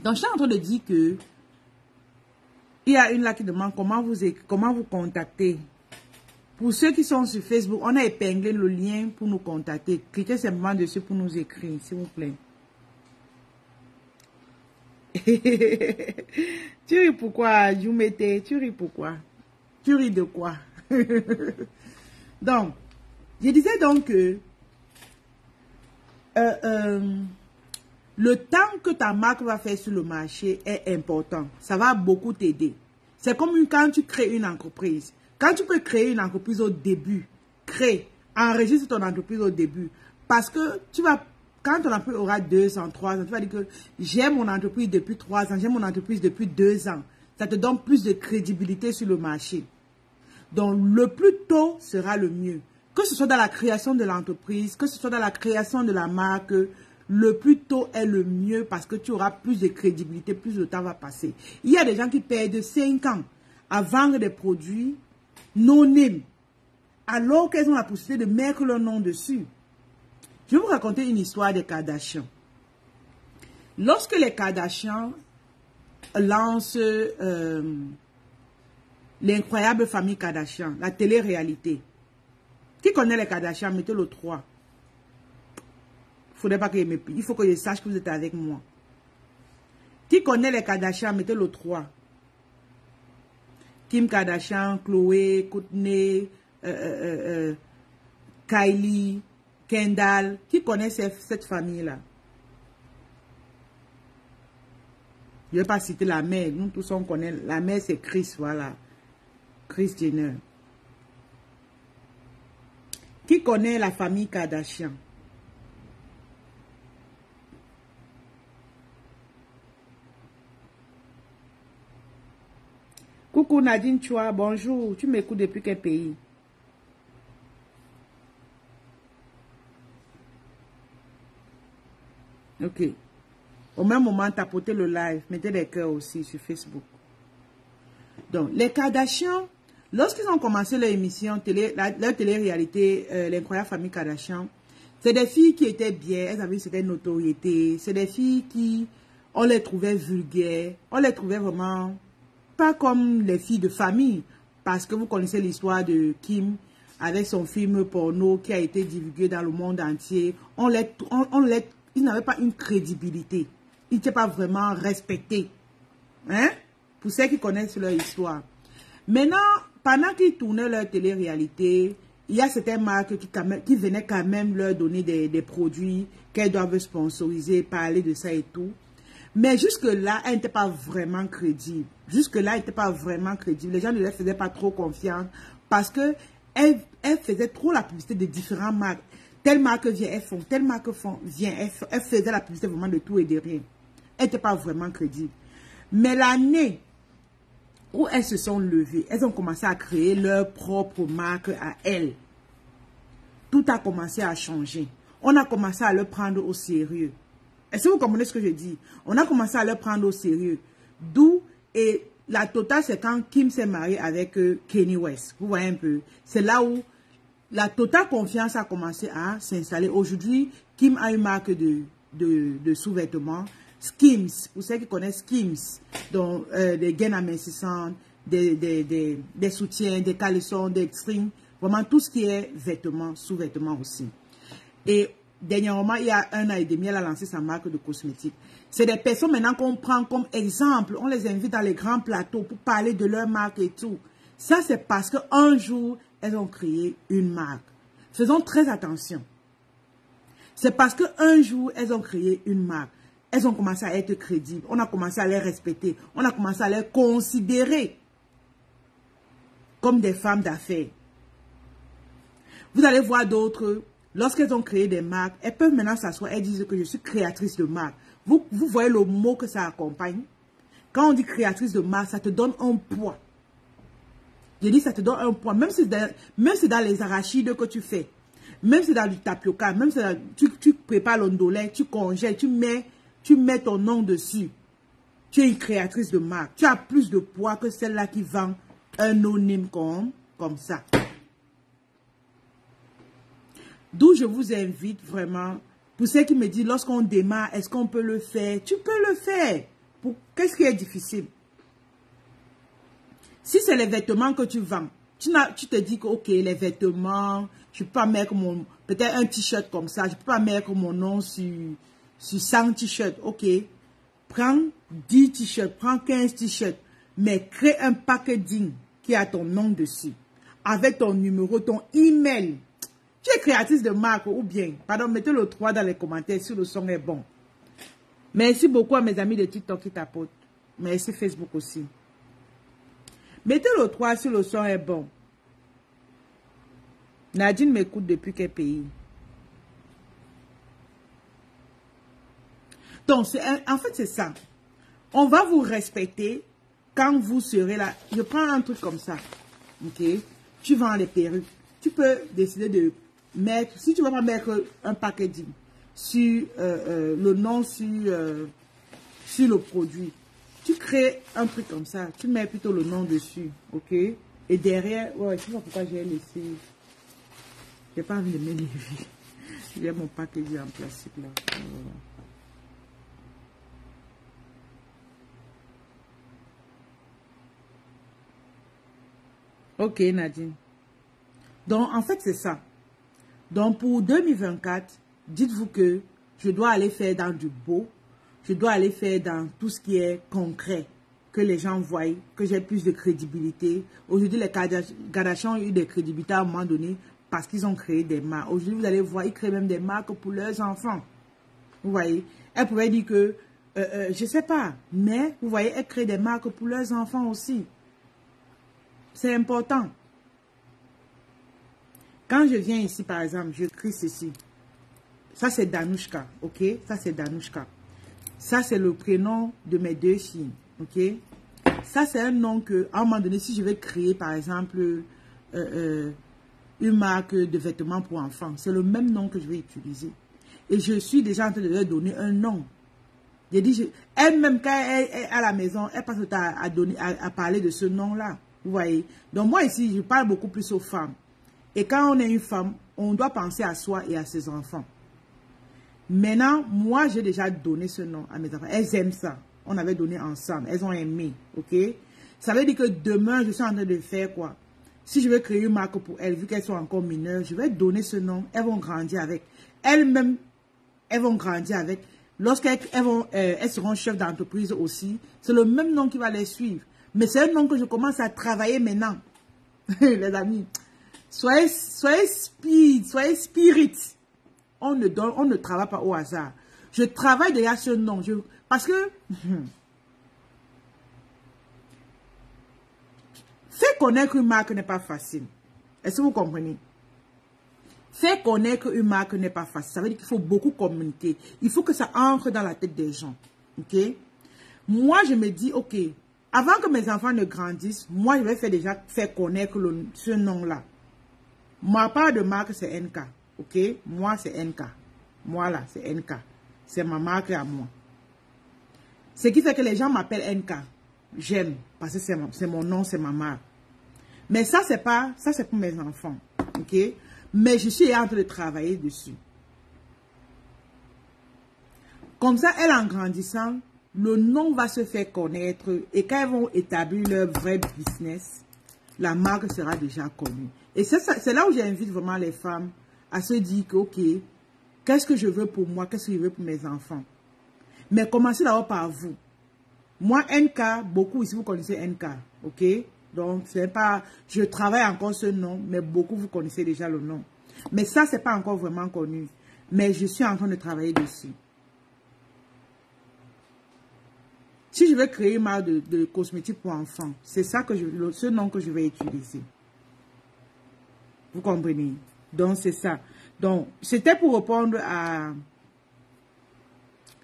S1: Donc je suis en train de dire que il y a une là qui demande comment vous contacter. Pour ceux qui sont sur Facebook, on a épinglé le lien pour nous contacter. Cliquez simplement dessus pour nous écrire, s'il vous plaît. Tu ris pourquoi, Jumete? Tu ris pourquoi? Tu ris de quoi? Donc, je disais donc que le temps que ta marque va faire sur le marché est important. Ça va beaucoup t'aider. C'est comme quand tu crées une entreprise. Quand tu peux créer une entreprise au début, enregistre ton entreprise au début. Parce que tu vas, quand ton entreprise aura 2 ans, 3 ans, tu vas dire que j'ai mon entreprise depuis 3 ans, j'ai mon entreprise depuis 2 ans. Ça te donne plus de crédibilité sur le marché. Donc, le plus tôt sera le mieux. Que ce soit dans la création de l'entreprise, que ce soit dans la création de la marque, le plus tôt est le mieux parce que tu auras plus de crédibilité, plus de temps va passer. Il y a des gens qui perdent 5 ans à vendre des produits non-name alors qu'elles ont la possibilité de mettre leur nom dessus. Je vais vous raconter une histoire des Kardashians. Lorsque les Kardashians lancent l'incroyable famille Kardashian, la télé-réalité, qui connaît les Kardashians, mettez le 3. Faudrait pas que je me plie. Il faut que je sache que vous êtes avec moi. Qui connaît les Kardashians, mettez le 3. Kim Kardashian, Chloé, Kourtney, Kylie, Kendall. Qui connaît cette famille-là? Je ne vais pas citer la mère. Nous tous on connaît. La mère c'est Kris, voilà. Kris Jenner. Qui connaît la famille Kardashian? Coucou Nadine Chua, bonjour. Tu m'écoutes depuis quel pays? Ok. Au même moment, tapotez le live. Mettez des cœurs aussi sur Facebook. Donc, les Kardashians, lorsqu'ils ont commencé leur émission, leur télé-réalité, l'incroyable famille Kardashian, c'est des filles qui étaient bien, elles avaient une certaine notoriété. C'est des filles qui, on les trouvait vulgaires, on les trouvait vraiment pas comme les filles de famille. Parce que vous connaissez l'histoire de Kim avec son film porno qui a été divulgué dans le monde entier. Ils n'avaient pas une crédibilité. Ils n'étaient pas vraiment respectés. Hein? Pour ceux qui connaissent leur histoire. Maintenant, pendant qu'ils tournaient leur télé-réalité, il y a certaines marques qui venaient quand même leur donner des produits qu'elles doivent sponsoriser, parler de ça et tout. Mais jusque-là, elle n'était pas vraiment crédible. Jusque-là, elle n'était pas vraiment crédible. Les gens ne lui faisaient pas trop confiance parce que elle faisait trop la publicité de différentes marques. Telle marque vient, elles font. Telle marque vient, elle faisait la publicité vraiment de tout et de rien. Elle n'était pas vraiment crédible. Mais l'année où elles se sont levées, elles ont commencé à créer leur propre marque à elles. Tout a commencé à changer. On a commencé à le prendre au sérieux. Est-ce que vous comprenez ce que je dis? On a commencé à le prendre au sérieux. D'où, et la totale, c'est quand Kim s'est mariée avec Kanye West. Vous voyez un peu? C'est là où la totale confiance a commencé à s'installer. Aujourd'hui, Kim a une marque de sous-vêtements. Skims, vous savez qui connaissent Skims, donc des gaines amincissantes, des soutiens, des caleçons, des strings, vraiment tout ce qui est vêtements, sous-vêtements aussi. Et dernièrement, il y a 1 an et demi, elle a lancé sa marque de cosmétiques. C'est des personnes maintenant qu'on prend comme exemple, on les invite dans les grands plateaux pour parler de leur marque et tout. Ça, c'est parce qu'un jour, elles ont créé une marque. Faisons très attention. C'est parce qu'un jour, elles ont créé une marque. Elles ont commencé à être crédibles. On a commencé à les respecter. On a commencé à les considérer comme des femmes d'affaires. Vous allez voir d'autres, lorsqu'elles ont créé des marques, elles peuvent maintenant s'asseoir et dire que je suis créatrice de marque. Vous voyez le mot que ça accompagne. Quand on dit créatrice de marque, ça te donne un poids. Je dis ça te donne un poids. Même si dans les arachides que tu fais, même si dans du tapioca, même si tu prépares l'ondolé, tu congèles, tu mets ton nom dessus. Tu es une créatrice de marque. Tu as plus de poids que celle-là qui vend un no-name comme ça. D'où je vous invite vraiment, pour ceux qui me disent, lorsqu'on démarre, est-ce qu'on peut le faire? Tu peux le faire. Qu'est-ce qui est difficile? Si c'est les vêtements que tu vends, tu te dis que, ok, les vêtements, je ne peux pas mettre peut-être un t-shirt comme ça, je ne peux pas mettre mon nom sur 100 t-shirts, ok. Prends 10 t-shirts, prends 15 t-shirts, mais crée un packaging qui a ton nom dessus, avec ton numéro, ton email. Tu es créatrice de marque ou bien, pardon, mettez le 3 dans les commentaires si le son est bon. Merci beaucoup à mes amis de TikTok qui tapotent. Merci Facebook aussi. Mettez le 3 si le son est bon. Nadine m'écoute depuis quel pays? Donc, en fait, c'est ça. On va vous respecter quand vous serez là. Je prends un truc comme ça. Ok? Tu vends les perruques. Tu peux décider de mettre, si tu ne vas pas mettre un packaging sur le nom, sur le produit, tu crées un truc comme ça. Tu mets plutôt le nom dessus. Ok? Et derrière, ouais, je ne sais pas pourquoi j'ai laissé. Je n'ai pas envie de m'élever. J'ai mon packaging en plastique là. Voilà. Ok, Nadine. Donc, en fait, c'est ça. Donc, pour 2024, dites-vous que je dois aller faire dans du beau. Je dois aller faire dans tout ce qui est concret. Que les gens voient, que j'ai plus de crédibilité. Aujourd'hui, les Kardashians ont eu de crédibilité à un moment donné parce qu'ils ont créé des marques. Aujourd'hui, vous allez voir, ils créent même des marques pour leurs enfants. Vous voyez, elles pouvaient dire que, je ne sais pas, mais vous voyez, elles créent des marques pour leurs enfants aussi. C'est important. Quand je viens ici, par exemple, je crie ceci. Ça, c'est Danushka, ok? Ça, c'est Danushka. Ça, c'est le prénom de mes 2 filles, ok? Ça, c'est un nom que, à un moment donné, si je vais créer, par exemple, une marque de vêtements pour enfants, c'est le même nom que je vais utiliser. Et je suis déjà en train de leur donner un nom. J'ai dit, elle-même, quand elle est à la maison, elle passe le temps à parler de ce nom-là. Vous voyez? Donc, moi, ici, je parle beaucoup plus aux femmes. Et quand on est une femme, on doit penser à soi et à ses enfants. Maintenant, moi, j'ai déjà donné ce nom à mes enfants. Elles aiment ça. On avait donné ensemble. Elles ont aimé. OK? Ça veut dire que demain, je suis en train de faire quoi? Si je veux créer une marque pour elles, vu qu'elles sont encore mineures, je vais donner ce nom. Elles vont grandir avec. Elles-mêmes, elles vont grandir avec. Lorsqu'elles seront chefs d'entreprise aussi, c'est le même nom qui va les suivre. Mais c'est un nom que je commence à travailler maintenant. Les amis, soyez speed, soyez spirit. On ne travaille pas au hasard. Je travaille déjà ce nom. Parce que... Faire connaître une marque n'est pas facile. Est-ce que vous comprenez? Faire connaître une marque n'est pas facile. Ça veut dire qu'il faut beaucoup communiquer. Il faut que ça entre dans la tête des gens. Ok? Moi, je me dis, ok, avant que mes enfants ne grandissent, moi, je vais déjà faire connaître ce nom-là. Ma part de marque, c'est NK. Ok? Moi, c'est NK. Moi, là, c'est NK. C'est ma marque à moi. Ce qui fait que les gens m'appellent NK. J'aime. Parce que c'est mon nom, c'est ma marque. Mais ça, c'est pour mes enfants. Ok? Mais je suis en train de travailler dessus. Comme ça, elles, en grandissant, le nom va se faire connaître. Et quand elles vont établir leur vrai business, la marque sera déjà connue. Et c'est là où j'invite vraiment les femmes à se dire que, ok, qu'est-ce que je veux pour moi? Qu'est-ce que je veux pour mes enfants? Mais commencez d'abord par vous. Moi, NK, beaucoup ici, vous connaissez NK. Ok? Donc, c'est pas... Je travaille encore ce nom, mais beaucoup, vous connaissez déjà le nom. Mais ça, c'est pas encore vraiment connu. Mais je suis en train de travailler dessus. Si je veux créer une marque de cosmétiques pour enfants, c'est ça ce nom que je vais utiliser. Vous comprenez? Donc, c'est ça. Donc, c'était pour répondre à...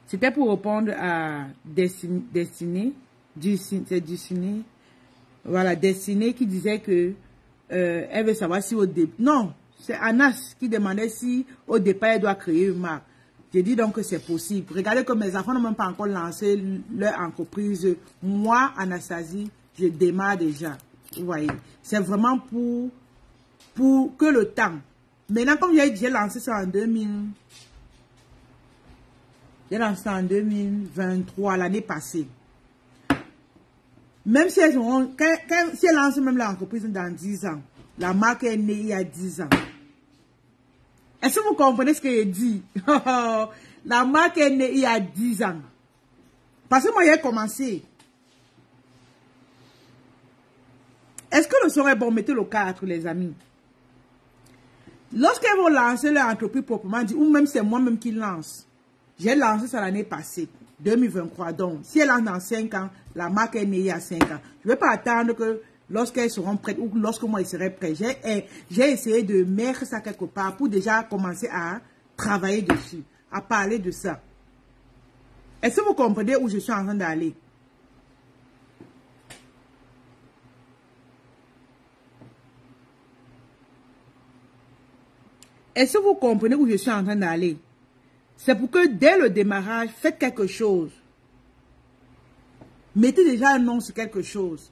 S1: C'était pour répondre à Destinée. Voilà, Destinée qui disait que elle veut savoir si au début... Non, c'est Anas qui demandait si au départ elle doit créer une marque. J'ai dit donc que c'est possible. Regardez que mes enfants n'ont même pas encore lancé leur entreprise. Moi, Anastasie, je démarre déjà. Vous voyez, c'est vraiment pour que le temps. Maintenant, comme j'ai lancé ça en 2000... J'ai lancé en 2023, l'année passée. Même si elles auront, si elles lancent même l'entreprise dans 10 ans, la marque est née il y a 10 ans. Est-ce que vous comprenez ce que je dis? La marque est née il y a 10 ans. Parce que moi, j'ai commencé. Est-ce que le son est bon? Mettez le 4, les amis. Lorsqu'elles vont lancer leur entreprise proprement dit, ou même c'est moi-même qui lance. J'ai lancé ça l'année passée, 2023. Donc, si elle lance dans 5 ans, la marque est née il y a 5 ans. Je ne vais pas attendre que lorsqu'elles seront prêtes ou lorsque moi, je serai prêt. J'ai essayé de mettre ça quelque part pour déjà commencer à travailler dessus, à parler de ça. Est-ce que vous comprenez où je suis en train d'aller? Est-ce que vous comprenez où je suis en train d'aller? C'est pour que dès le démarrage, faites quelque chose. Mettez déjà un nom sur quelque chose.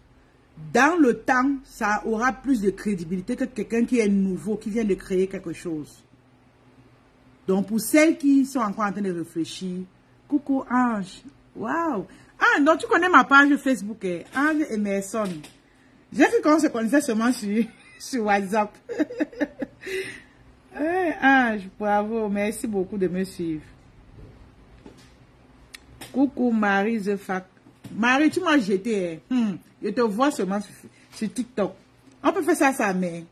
S1: Dans le temps, ça aura plus de crédibilité que quelqu'un qui est nouveau, qui vient de créer quelque chose. Donc, pour celles qui sont encore en train de réfléchir, coucou Ange, waouh! Ah, donc tu connais ma page Facebook, Ange Emerson. J'ai cru qu'on se connaissait seulement sur WhatsApp. Ange, bravo, merci beaucoup de me suivre. Coucou Marie The Fac. Marie, tu m'as jeté. Je te vois seulement sur TikTok. On peut faire ça à sa mère.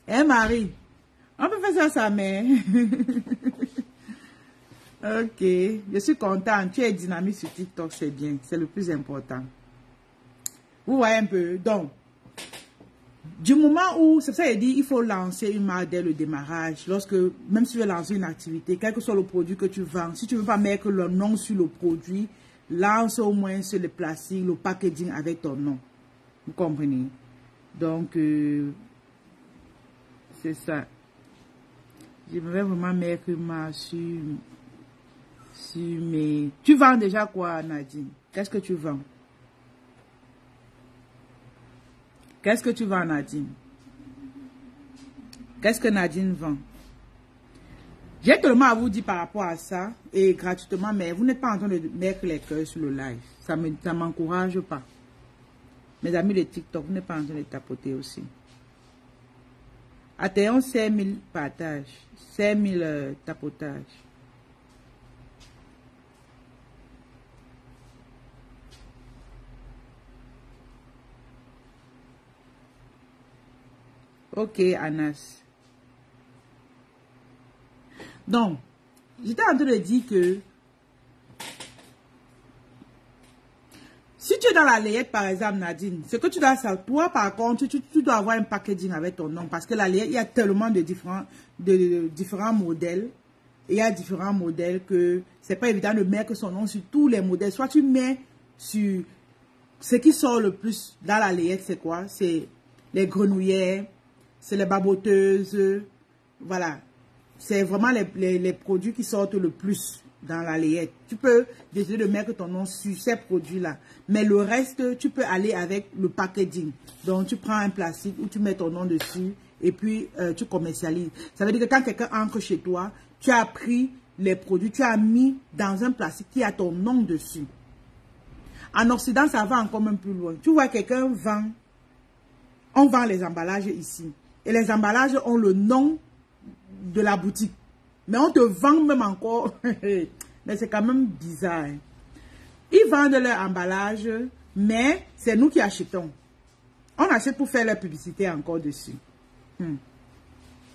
S1: Hein, Marie? On peut faire ça à sa mère. Ok, je suis contente. Tu es dynamique sur TikTok, c'est bien. C'est le plus important. Vous voyez un peu. Donc, du moment où, c'est ça, il dit, il faut lancer une marque dès le démarrage. Lorsque, même si tu veux lancer une activité, quel que soit le produit que tu vends, si tu ne veux pas mettre le nom sur le produit, lance au moins sur le plastique, le packaging avec ton nom. Vous comprenez? Donc, c'est ça. J'aimerais vraiment mettre une marque sur mes... Tu vends déjà quoi, Nadine? Qu'est-ce que tu vends? Qu'est-ce que tu vends, Nadine? Qu'est-ce que Nadine vend? J'ai tellement à vous dire par rapport à ça, et gratuitement, mais vous n'êtes pas en train de mettre les cœurs sur le live. Ça ne m'encourage pas. Mes amis de TikTok, vous n'êtes pas en train de tapoter aussi. Atteignons 5000 partages, 5000 tapotages. Ok, Anas. Donc, j'étais en train de dire que es dans la layette, par exemple, Nadine, ce que tu dois savoir, toi, par contre, tu dois avoir un packaging avec ton nom. Parce que la layette, il y a tellement de différents modèles. Et il y a différents modèles que c'est pas évident de mettre son nom sur tous les modèles. Soit tu mets sur ce qui sort le plus dans la layette, c'est quoi? C'est les grenouillères, c'est les baboteuses. Voilà. C'est vraiment les produits qui sortent le plus dans la layette. Tu peux décider de mettre ton nom sur ces produits-là. Mais le reste, tu peux aller avec le packaging. Donc, tu prends un plastique où tu mets ton nom dessus et puis tu commercialises. Ça veut dire que quand quelqu'un entre chez toi, tu as pris les produits, tu as mis dans un plastique qui a ton nom dessus. En Occident, ça va encore même plus loin. Tu vois, quelqu'un vend, on vend les emballages ici. Et les emballages ont le nom de la boutique. Mais on te vend même encore. Mais c'est quand même bizarre. Hein. Ils vendent leur emballage, mais c'est nous qui achetons. On achète pour faire leur publicité encore dessus.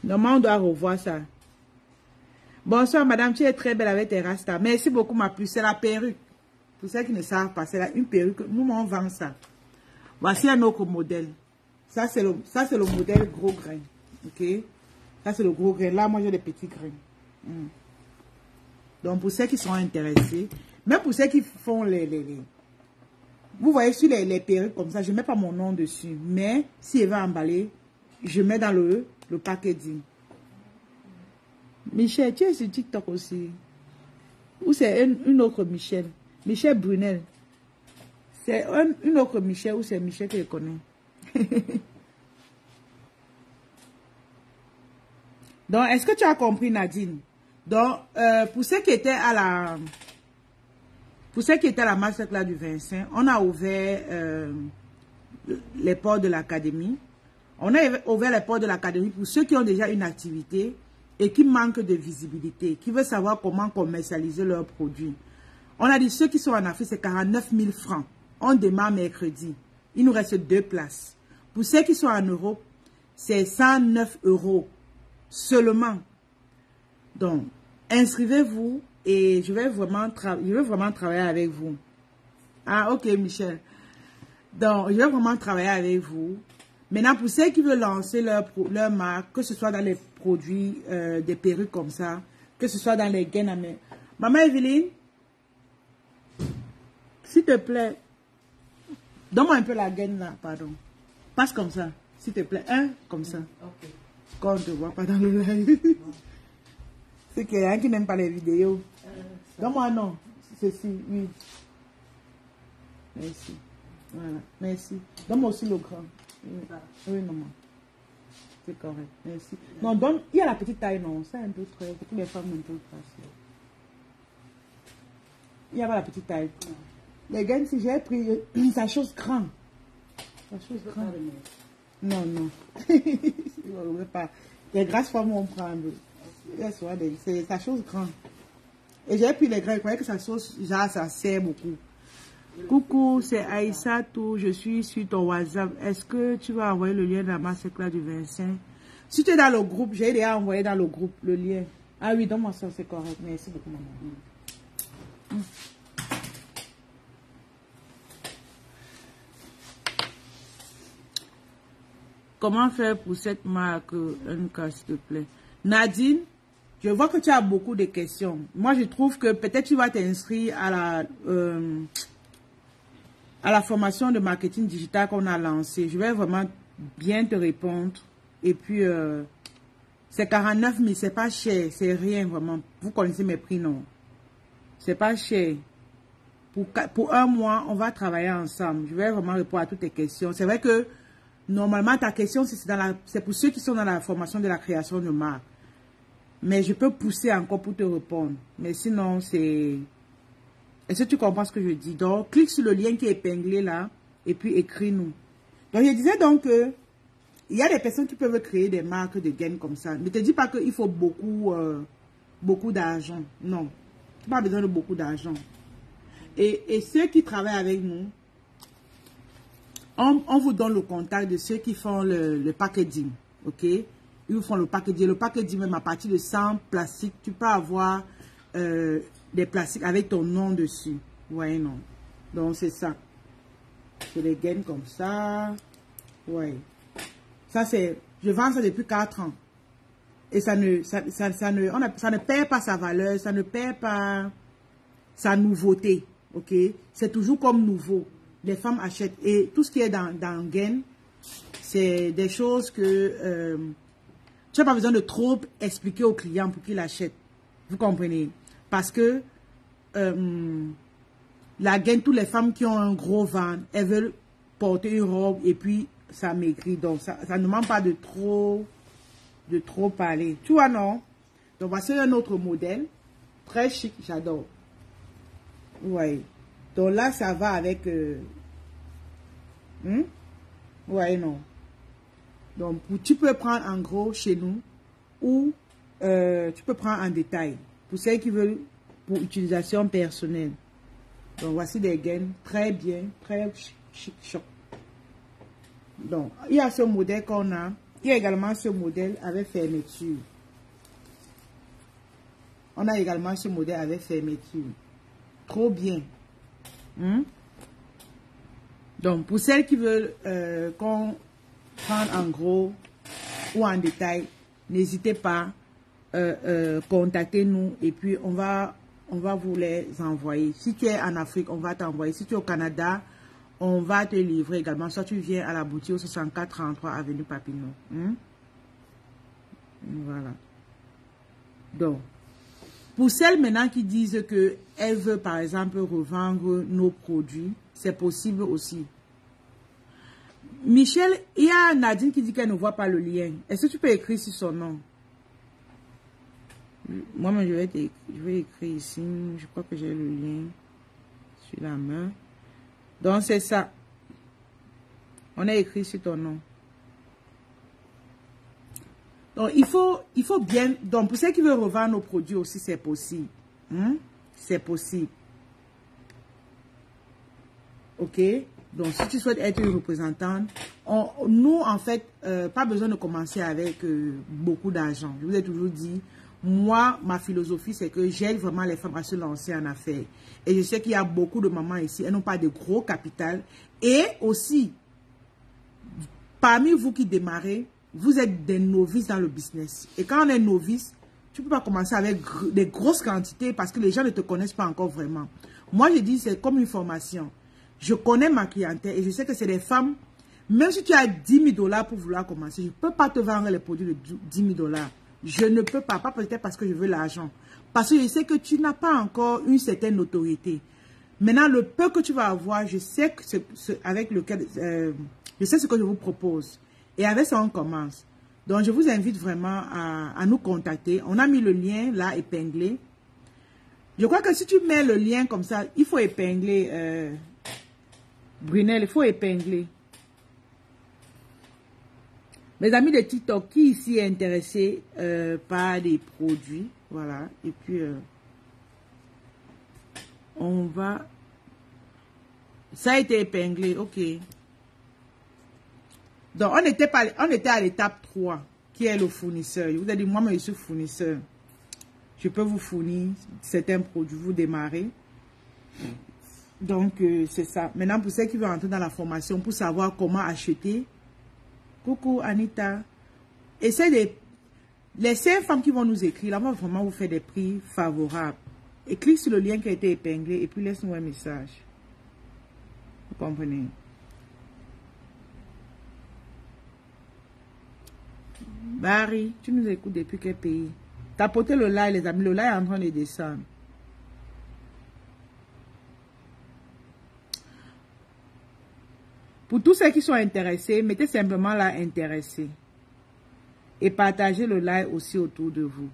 S1: Normalement, on doit revoir ça. Bonsoir, madame, tu es très belle avec tes rastas. Merci beaucoup, ma puce. C'est la perruque. Pour ceux qui ne savent pas, c'est une perruque. Nous, on vend ça. Voici un autre modèle. Ça, c'est le modèle gros grain. OK? Ça, c'est le gros grain. Là, moi, j'ai des petits grains. Donc, pour ceux qui sont intéressés, même pour ceux qui font vous voyez, sur les perruques comme ça, je ne mets pas mon nom dessus. Mais, si elle va emballer, je mets dans le packaging. Michel, tu es sur TikTok aussi. Ou c'est une autre Michel? Michel Brunel. C'est une autre Michel ou c'est Michel que je connais? Donc, est-ce que tu as compris, Nadine? Donc, pour ceux qui étaient à la masterclass du 25, on a ouvert les portes de l'académie. On a ouvert les portes de l'académie pour ceux qui ont déjà une activité et qui manquent de visibilité, qui veulent savoir comment commercialiser leurs produits. On a dit ceux qui sont en Afrique, c'est 49 000 francs. On démarre mercredi. Il nous reste 2 places. Pour ceux qui sont en Europe, c'est 109 € seulement. Donc, inscrivez-vous et je vais vraiment travailler avec vous. Ah, ok, Michel. Donc, je vais vraiment travailler avec vous. Maintenant, pour ceux qui veulent lancer leur marque, que ce soit dans les produits, des perruques comme ça, que ce soit dans les gaines à main. Maman Evelyne, s'il te plaît, donne-moi un peu la gaine là, pardon. Passe comme ça, s'il te plaît. Comme ça. Ok. Quand on ne te voit pas dans le live. C'est qu'il y a un qui n'aime pas les vidéos. Donne-moi non. Ceci, oui. Merci. Voilà, merci. Donne-moi aussi le grand. Oui, maman. C'est correct. Merci. Non, donne. Il y a la petite taille, non. C'est un peu très. Toutes les femmes un peu facile. Il n'y a pas la petite taille. Les gaines, si j'ai pris, sa chose grande. Sa chose grande. Non, non. Je ne veux pas. Les grasses femmes, on prend. C'est sa chose grande. Et j'ai pris les grains. Je croyais que sa sauce, genre, ça sert beaucoup. Coucou, c'est Aïssatou, je suis sur ton WhatsApp. Est-ce que tu vas envoyer le lien de la masterclass du 25? Si tu es dans le groupe, j'ai déjà envoyé dans le groupe le lien. Ah oui, donne-moi ça, c'est correct. Merci beaucoup, maman. Comment faire pour cette marque NK, s'il te plaît? Nadine, je vois que tu as beaucoup de questions. Moi, je trouve que peut-être tu vas t'inscrire à la formation de marketing digital qu'on a lancée. Je vais vraiment bien te répondre. Et puis, c'est 49 000, c'est pas cher, c'est rien vraiment. Vous connaissez mes prix, non? C'est pas cher. Pour un mois, on va travailler ensemble. Je vais vraiment répondre à toutes tes questions. C'est vrai que, normalement, ta question, c'est pour ceux qui sont dans la formation de la création de marque. Mais je peux pousser encore pour te répondre. Mais sinon, c'est... Est-ce que tu comprends ce que je dis? Donc, clique sur le lien qui est épinglé là, et puis écris-nous. Donc, je disais donc que il y a des personnes qui peuvent créer des marques de gaines comme ça. Ne te dis pas qu'il faut beaucoup d'argent. Non, tu n'as pas besoin de beaucoup d'argent. Et ceux qui travaillent avec nous, on vous donne le contact de ceux qui font le packaging. Ok? Ils vous font le packaging. Le packaging, même à partir de 100 plastiques, tu peux avoir... des plastiques avec ton nom dessus. Ouais, non. Donc, c'est ça. C'est des gaines comme ça. Ouais. Ça, c'est... Je vends ça depuis 4 ans. Et ça ne perd pas sa valeur, ça ne perd pas sa nouveauté. Ok? C'est toujours comme nouveau. Les femmes achètent. Et tout ce qui est dans gaine, c'est des choses que tu n'as pas besoin de trop expliquer au client pour qu'il achète. Vous comprenez? Parce que la gaine, toutes les femmes qui ont un gros ventre, elles veulent porter une robe et puis ça maigrit. Donc, ça ne demande pas de trop parler. Tu vois, non? Donc, voici un autre modèle. Très chic, j'adore. Ouais. Donc là, ça va avec... Ouais, non. Donc, tu peux prendre en gros chez nous ou tu peux prendre en détail. Pour celles qui veulent pour utilisation personnelle. Donc, voici des gaines très bien, très chic. Donc, il y a ce modèle qu'on a. Il y a également ce modèle avec fermeture. On a également ce modèle avec fermeture. Trop bien. Donc, pour celles qui veulent qu'on prenne en gros ou en détail, n'hésitez pas à contacter nous et puis on va vous les envoyer. Si tu es en Afrique, on va t'envoyer. Si tu es au Canada, on va te livrer également. Soit tu viens à la boutique au 6433 avenue Papineau. Voilà. Donc, pour celles maintenant qui disent qu'elles veulent par exemple revendre nos produits, c'est possible aussi. Michel, il y a Nadine qui dit qu'elle ne voit pas le lien. Est-ce que tu peux écrire sur son nom? Moi, je vais écrire ici. Je crois que j'ai le lien sur la main. Donc, c'est ça. On a écrit sur ton nom. Donc, il faut bien... Donc, pour ceux qui veulent revendre nos produits aussi, c'est possible. C'est possible. OK? Donc, si tu souhaites être une représentante, nous, en fait, pas besoin de commencer avec beaucoup d'argent. Je vous ai toujours dit, moi, ma philosophie, c'est que j'aide vraiment les femmes à se lancer en affaires. Et je sais qu'il y a beaucoup de mamans ici, elles n'ont pas de gros capital. Et aussi, parmi vous qui démarrez, vous êtes des novices dans le business. Et quand on est novice, tu ne peux pas commencer avec des grosses quantités parce que les gens ne te connaissent pas encore vraiment. Moi, je dis, c'est comme une formation. Je connais ma clientèle et je sais que c'est des femmes, même si tu as 10 000 $ pour vouloir commencer, je ne peux pas te vendre les produits de 10 000 $. Je ne peux pas peut-être parce que je veux l'argent. Parce que je sais que tu n'as pas encore une certaine notoriété. Maintenant, le peu que tu vas avoir, je sais que avec lequel, je sais ce que je vous propose. Et avec ça, on commence. Donc, je vous invite vraiment à nous contacter. On a mis le lien là, épinglé. Je crois que si tu mets le lien comme ça, il faut épingler... Brunel, il faut épingler. Mes amis de TikTok, qui ici est intéressé par des produits, voilà, et puis on va... Ça a été épinglé, ok. Donc, on était à l'étape 3, qui est le fournisseur. Je vous ai dit, moi, je suis fournisseur. Je peux vous fournir certains produits, vous démarrez. Donc, c'est ça. Maintenant, pour ceux qui veulent entrer dans la formation, pour savoir comment acheter, coucou Anita, essayez les 5 femmes qui vont nous écrire, là, on va vraiment vous faire des prix favorables. Et clique sur le lien qui a été épinglé et puis laisse-nous un message. Vous comprenez? Barry, tu nous écoutes depuis quel pays? Tapotez le like, les amis. Le like est en train de descendre. Pour tous ceux qui sont intéressés, mettez simplement là intéressé. Et partagez le live aussi autour de vous.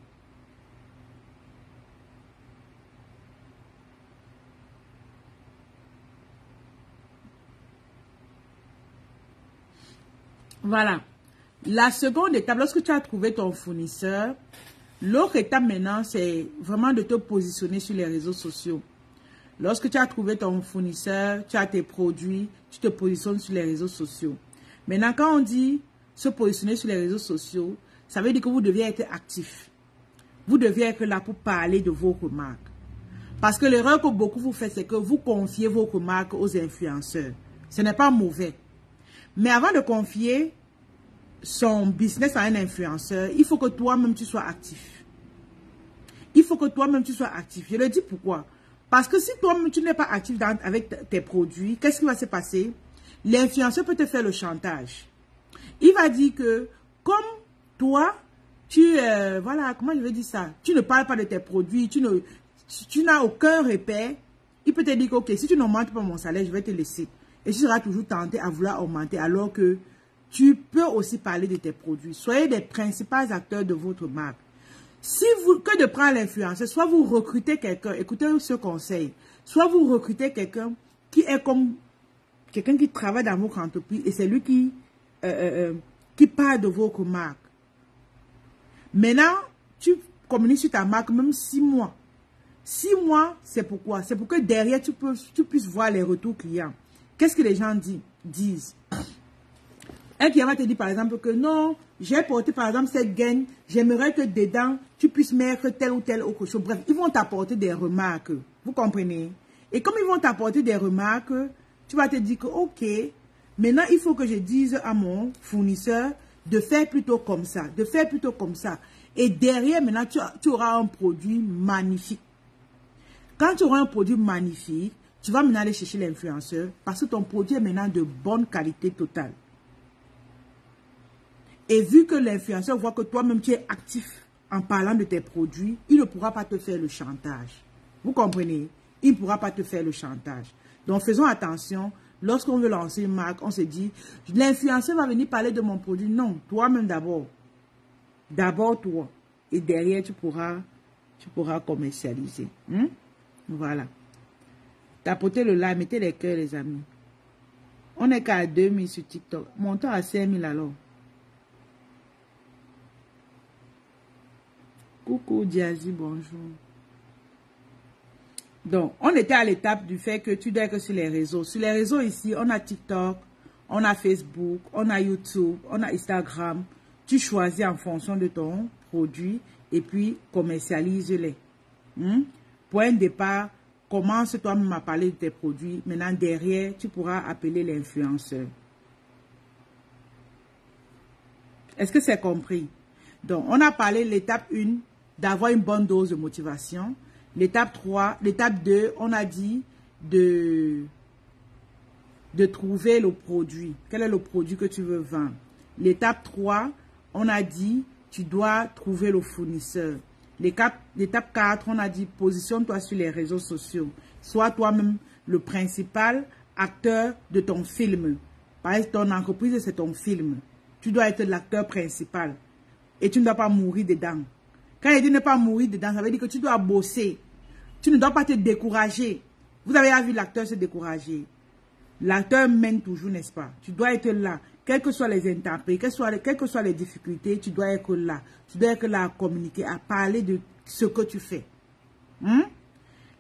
S1: Voilà. La seconde étape, lorsque tu as trouvé ton fournisseur, l'autre étape maintenant, c'est vraiment de te positionner sur les réseaux sociaux. Lorsque tu as trouvé ton fournisseur, tu as tes produits, tu te positionnes sur les réseaux sociaux. Maintenant, quand on dit se positionner sur les réseaux sociaux, ça veut dire que vous devez être actif. Vous devez être là pour parler de vos remarques. Parce que l'erreur que beaucoup vous faites, c'est que vous confiez vos remarques aux influenceurs. Ce n'est pas mauvais. Mais avant de confier son business à un influenceur, il faut que toi-même tu sois actif. Il faut que toi-même tu sois actif. Je le dis pourquoi. Parce que si toi-même tu n'es pas actif avec tes produits, qu'est-ce qui va se passer? L'influenceur peut te faire le chantage. Il va dire que comme toi, voilà, comment je vais dire ça? Tu ne parles pas de tes produits, tu n'as aucun repère. Il peut te dire que, ok, si tu n'augmentes pas mon salaire, je vais te laisser. Et tu seras toujours tenté à vouloir augmenter alors que tu peux aussi parler de tes produits. Soyez des principaux acteurs de votre marque. Que de prendre l'influenceur, soit vous recrutez quelqu'un, écoutez ce conseil, soit vous recrutez quelqu'un qui est comme quelqu'un qui travaille dans votre entreprise et c'est lui qui parle de votre marque. Maintenant, tu communiques sur ta marque même 6 mois. 6 mois, c'est pourquoi? C'est pour que derrière, tu puisses voir les retours clients. Qu'est-ce que les gens disent? Un client va te dire par exemple que non, j'ai porté par exemple cette gaine, j'aimerais que dedans, tu puisses mettre tel ou tel autre chose. Bref, ils vont t'apporter des remarques. Vous comprenez? Et comme ils vont t'apporter des remarques, tu vas te dire que ok, maintenant il faut que je dise à mon fournisseur de faire plutôt comme ça, de faire plutôt comme ça. Et derrière, maintenant, tu auras un produit magnifique. Quand tu auras un produit magnifique, tu vas maintenant aller chercher l'influenceur parce que ton produit est maintenant de bonne qualité totale. Et vu que l'influenceur voit que toi-même tu es actif en parlant de tes produits, il ne pourra pas te faire le chantage. Vous comprenez? Il ne pourra pas te faire le chantage. Donc faisons attention. Lorsqu'on veut lancer une marque, on se dit, l'influenceur va venir parler de mon produit. Non, toi-même d'abord. D'abord toi. Et derrière, tu pourras commercialiser. Voilà. Tapotez le like, mettez les cœurs, les amis. On n'est qu'à 2000 sur TikTok. Montons à 5000 alors. Coucou Diazy, bonjour. Donc, on était à l'étape du fait que tu dois être sur les réseaux. Sur les réseaux ici, on a TikTok, on a Facebook, on a YouTube, on a Instagram. Tu choisis en fonction de ton produit et puis commercialise-les. Point de départ, commence toi-même à parler de tes produits. Maintenant, derrière, tu pourras appeler l'influenceur. Est-ce que c'est compris? Donc, on a parlé de l'étape 1, d'avoir une bonne dose de motivation. L'étape 3, l'étape 2, on a dit de trouver le produit. Quel est le produit que tu veux vendre? L'étape 3, on a dit, tu dois trouver le fournisseur. L'étape 4, on a dit, positionne-toi sur les réseaux sociaux. Sois toi-même le principal acteur de ton film. Par exemple, ton entreprise, c'est ton film. Tu dois être l'acteur principal. Et tu ne dois pas mourir dedans. Quand il dit ne pas mourir dedans, ça veut dire que tu dois bosser. Tu ne dois pas te décourager. Vous avez vu l'acteur se décourager. L'acteur mène toujours, n'est-ce pas? Tu dois être là. Quelles que soient les intempéries, quelles que soient les difficultés, tu dois être là. Tu dois être là à communiquer, à parler de ce que tu fais.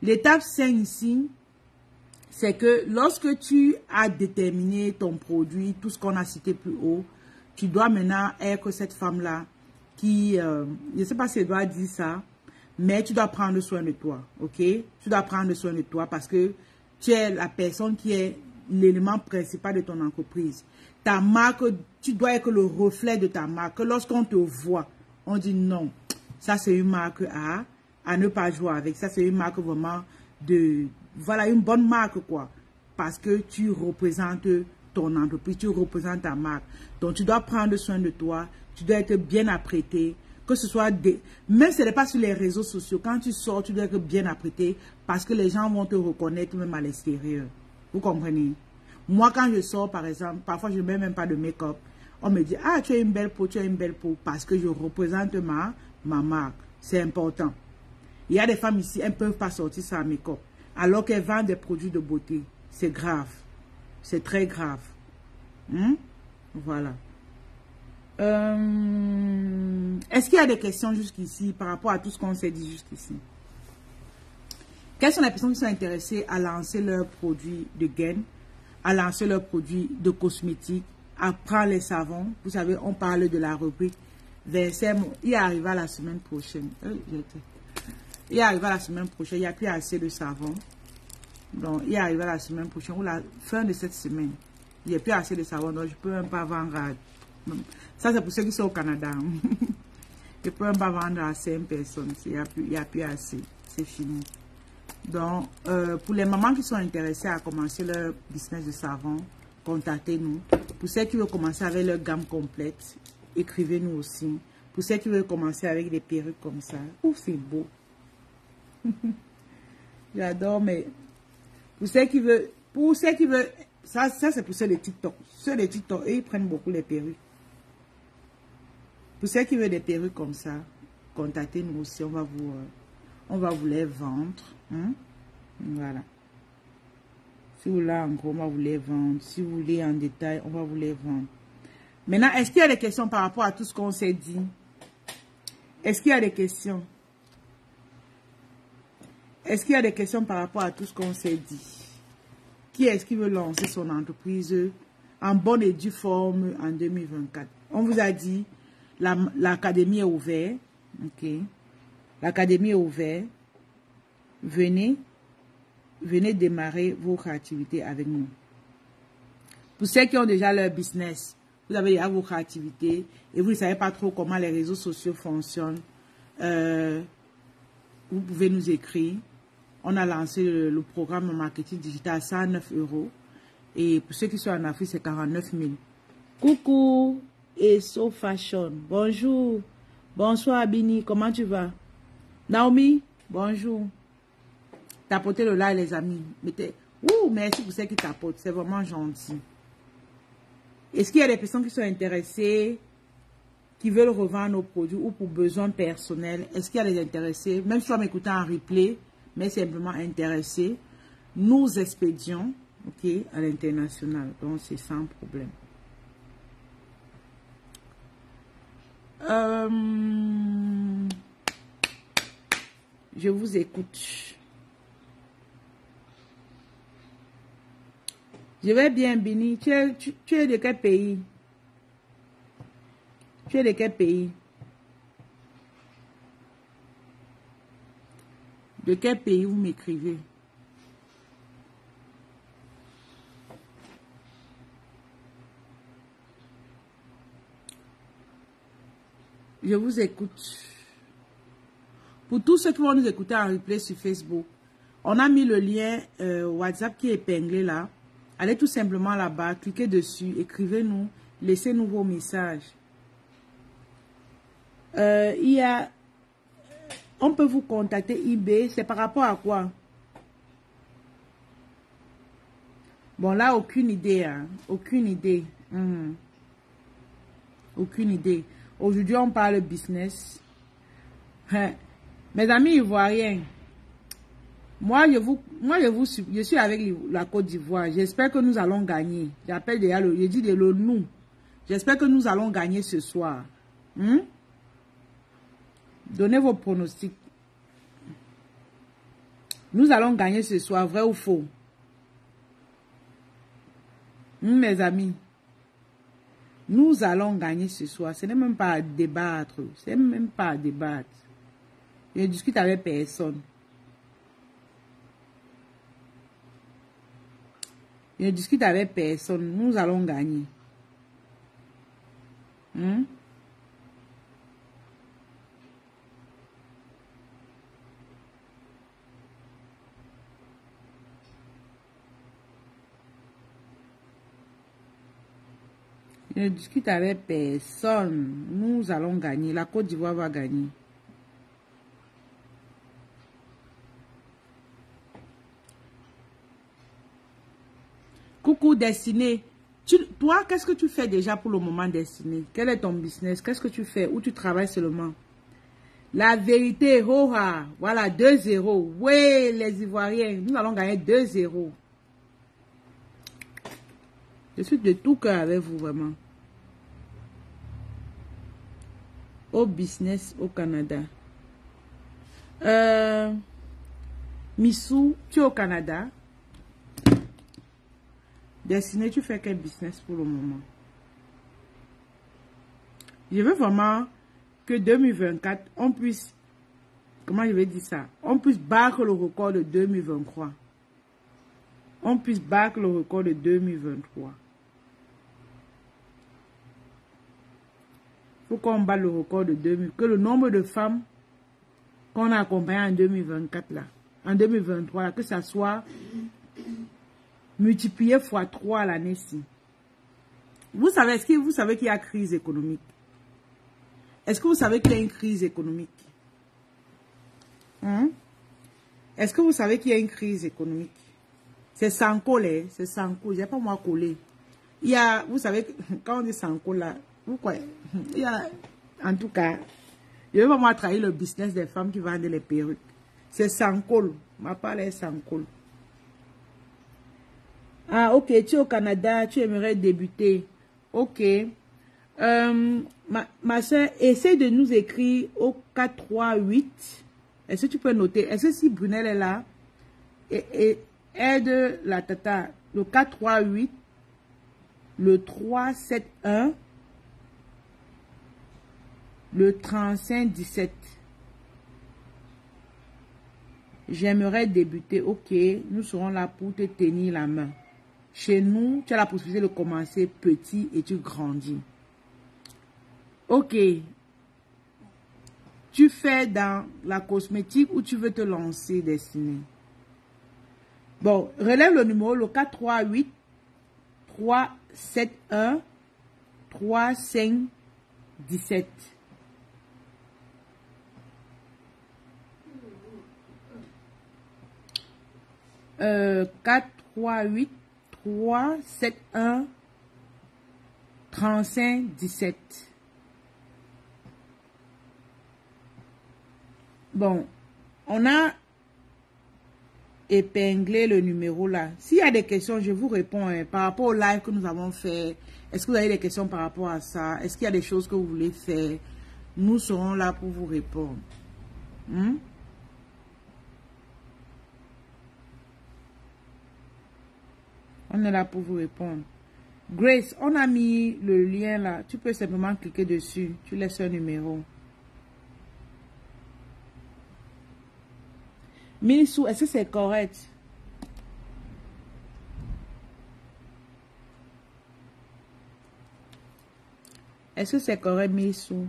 S1: L'étape 5 ici, c'est que lorsque tu as déterminé ton produit, tout ce qu'on a cité plus haut, tu dois maintenant être cette femme-là qui, je ne sais pas si elle doit dire ça, mais tu dois prendre soin de toi, ok? Tu dois prendre soin de toi parce que tu es la personne qui est l'élément principal de ton entreprise. Ta marque, tu dois être le reflet de ta marque. Lorsqu'on te voit, on dit non, ça c'est une marque à ne pas jouer avec. Ça c'est une marque vraiment voilà, une bonne marque quoi. Parce que tu représentes ton entreprise, tu représentes ta marque. Donc tu dois prendre soin de toi, tu dois être bien apprêté. Que ce soit même si ce n'est pas sur les réseaux sociaux, quand tu sors, tu dois être bien apprêté parce que les gens vont te reconnaître même à l'extérieur. Vous comprenez? Moi, quand je sors, par exemple, parfois je ne mets même pas de make-up. On me dit, ah, tu as une belle peau, tu as une belle peau, parce que je représente ma marque. C'est important. Il y a des femmes ici, elles ne peuvent pas sortir sans make-up, alors qu'elles vendent des produits de beauté. C'est grave. C'est très grave. Voilà. Est-ce qu'il y a des questions jusqu'ici par rapport à tout ce qu'on s'est dit jusqu'ici? Quelles sont les personnes qui sont intéressées à lancer leurs produits de gaine, à lancer leurs produits de cosmétiques, à prendre les savons? Vous savez, on parle de la rubrique verset. Il arrivera la semaine prochaine. Il arrivera la semaine prochaine. Il n'y a plus assez de savon. Donc, il arrive la semaine prochaine ou la fin de cette semaine. Il n'y a plus assez de savon, donc je ne peux même pas vendre à... Ça, c'est pour ceux qui sont au Canada. Je ne peux même pas vendre à 5 personnes. Il n'y a plus assez. C'est fini. Donc, pour les mamans qui sont intéressées à commencer leur business de savon, contactez-nous. Pour ceux qui veulent commencer avec leur gamme complète, écrivez-nous aussi. Pour ceux qui veulent commencer avec des perruques comme ça. Ouf, c'est beau. J'adore, mais... Pour ceux qui veulent... Ça c'est pour ceux de TikTok. Ceux de TikTok, eux, ils prennent beaucoup les perruques. Pour ceux qui veulent des perruques comme ça, contactez-nous aussi. On va vous les vendre. Hein? Voilà. Si vous voulez en gros, on va vous les vendre. Si vous voulez en détail, on va vous les vendre. Maintenant, est-ce qu'il y a des questions par rapport à tout ce qu'on s'est dit? Est-ce qu'il y a des questions? Est-ce qu'il y a des questions par rapport à tout ce qu'on s'est dit? Qui est-ce qui veut lancer son entreprise en bonne et due forme en 2024? On vous a dit, l'académie est ouverte. Ok. L'académie est ouverte. Venez démarrer votre activité avec nous. Pour ceux qui ont déjà leur business, vous avez déjà votre activité et vous ne savez pas trop comment les réseaux sociaux fonctionnent, vous pouvez nous écrire. On a lancé le programme marketing digital à 109 €. Et pour ceux qui sont en Afrique, c'est 49 000. Coucou et So Fashion. Bonjour. Bonsoir Abini. Comment tu vas? Naomi, bonjour. Tapotez le like les amis. Merci pour ceux qui tapotent. C'est vraiment gentil. Est-ce qu'il y a des personnes qui sont intéressées, qui veulent revendre nos produits ou pour besoins personnels? Est-ce qu'il y a des intéressés? Même si on m'écoute en replay, mais simplement intéressés, nous expédions, ok, à l'international. Donc, c'est sans problème. Je vous écoute. Je vais bien, Bini. Tu es de quel pays? Tu es de quel pays? De quel pays vous m'écrivez? Je vous écoute. Pour tous ceux qui vont nous écouter en replay sur Facebook, on a mis le lien WhatsApp qui est épinglé là. Allez tout simplement là-bas, cliquez dessus, écrivez-nous, laissez-nous vos messages. On peut vous contacter eBay, c'est par rapport à quoi? Bon, là, aucune idée, hein? Aucune idée. Aucune idée. Aujourd'hui, on parle business. Mes amis ivoiriens, je suis avec la Côte d'Ivoire. J'espère que nous allons gagner. J'appelle déjà je dis de le nous. J'espère que nous allons gagner ce soir. Donnez vos pronostics. Nous allons gagner ce soir, vrai ou faux? Mes amis, nous allons gagner ce soir. Ce n'est même pas à débattre. C'est même pas à débattre. Je ne discute avec personne. Je ne discute avec personne. Nous allons gagner. Je ne discute avec personne. Nous allons gagner. La Côte d'Ivoire va gagner. Coucou Destinée. Toi, qu'est-ce que tu fais déjà pour le moment, Destinée? Quel est ton business? Qu'est-ce que tu fais? Où tu travailles seulement? La vérité, hoha. Voilà, 2-0. Oui, les Ivoiriens, nous allons gagner 2-0. Je suis de tout cœur avec vous, vraiment. Au business au Canada. Missou, tu es au Canada? Destinée, tu fais quel business pour le moment? Je veux vraiment que 2024, on puisse, comment je vais dire ça? On puisse battre le record de 2023. on puisse battre le record de 2023. Il faut qu'on batte le record de 2000. Que le nombre de femmes qu'on a accompagnées en 2024, là, en 2023, là, que ça soit multiplié fois 3 l'année-ci. Vous savez, est-ce que vous savez qu'il y a crise économique? Est-ce que vous savez qu'il y a une crise économique? Hein? Est-ce que vous savez qu'il y a une crise économique? C'est sans coller, c'est sans coller. J'ai pas moi collé. Il y a, vous savez, quand on dit sans coller, là, vous croyez? Il y a, en tout cas, je vais pas moi trahir le business des femmes qui vendent les perruques. C'est sans colle. Ma part est sans colle. Ah, ok, tu es au Canada, tu aimerais débuter. Ok. Ma soeur, essaie de nous écrire au 438. Est-ce que tu peux noter? Est-ce que si Brunel est là, et aide la tata, le 438, le 371, le 3517. J'aimerais débuter. Ok, nous serons là pour te tenir la main. Chez nous, tu as la possibilité de commencer petit et tu grandis. Ok. Tu fais dans la cosmétique ou tu veux te lancer, Destinée? Bon, relève le numéro, le 438 371 3517. Euh, 438 371 3517. Bon, on a épinglé le numéro là. S'il y a des questions, je vous réponds par rapport au live que nous avons fait. Est-ce que vous avez des questions par rapport à ça? Est-ce qu'il y a des choses que vous voulez faire? Nous serons là pour vous répondre. On est là pour vous répondre. Grace, on a mis le lien là. Tu peux simplement cliquer dessus. Tu laisses un numéro. Milsou, est-ce que c'est correct? Est-ce que c'est correct, Milsou?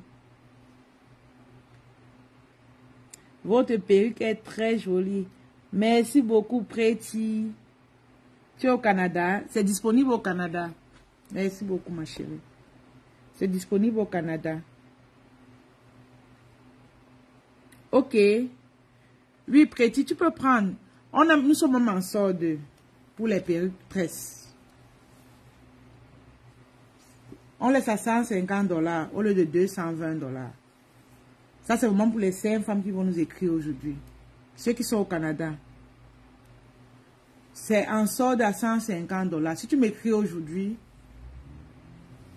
S1: Votre perruque est très jolie. Merci beaucoup, Pretty. Tu es au Canada. C'est disponible au Canada. Merci beaucoup, ma chérie. C'est disponible au Canada. Ok. Oui, Pretty, tu peux prendre. Nous sommes même en solde pour les perruques tresses. On laisse à $150 au lieu de $220. Ça, c'est vraiment pour les 5 femmes qui vont nous écrire aujourd'hui. Ceux qui sont au Canada. C'est en solde à $150. Si tu m'écris aujourd'hui,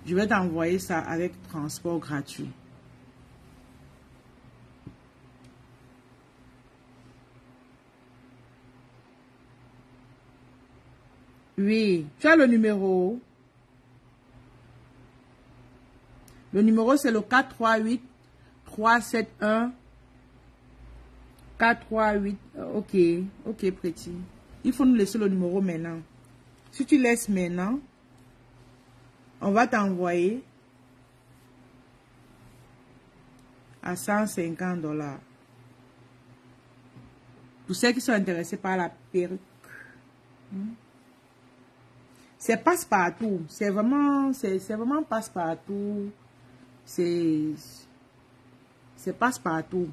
S1: je vais t'envoyer ça avec transport gratuit. Oui, tu as le numéro. Le numéro, c'est le 438 371 438. Ok, ok, Pretty. Il faut nous laisser le numéro maintenant. Si tu laisses maintenant, on va t'envoyer à $150. Pour ceux qui sont intéressés par la perruque. C'est passe-partout. C'est vraiment passe-partout. C'est passe-partout.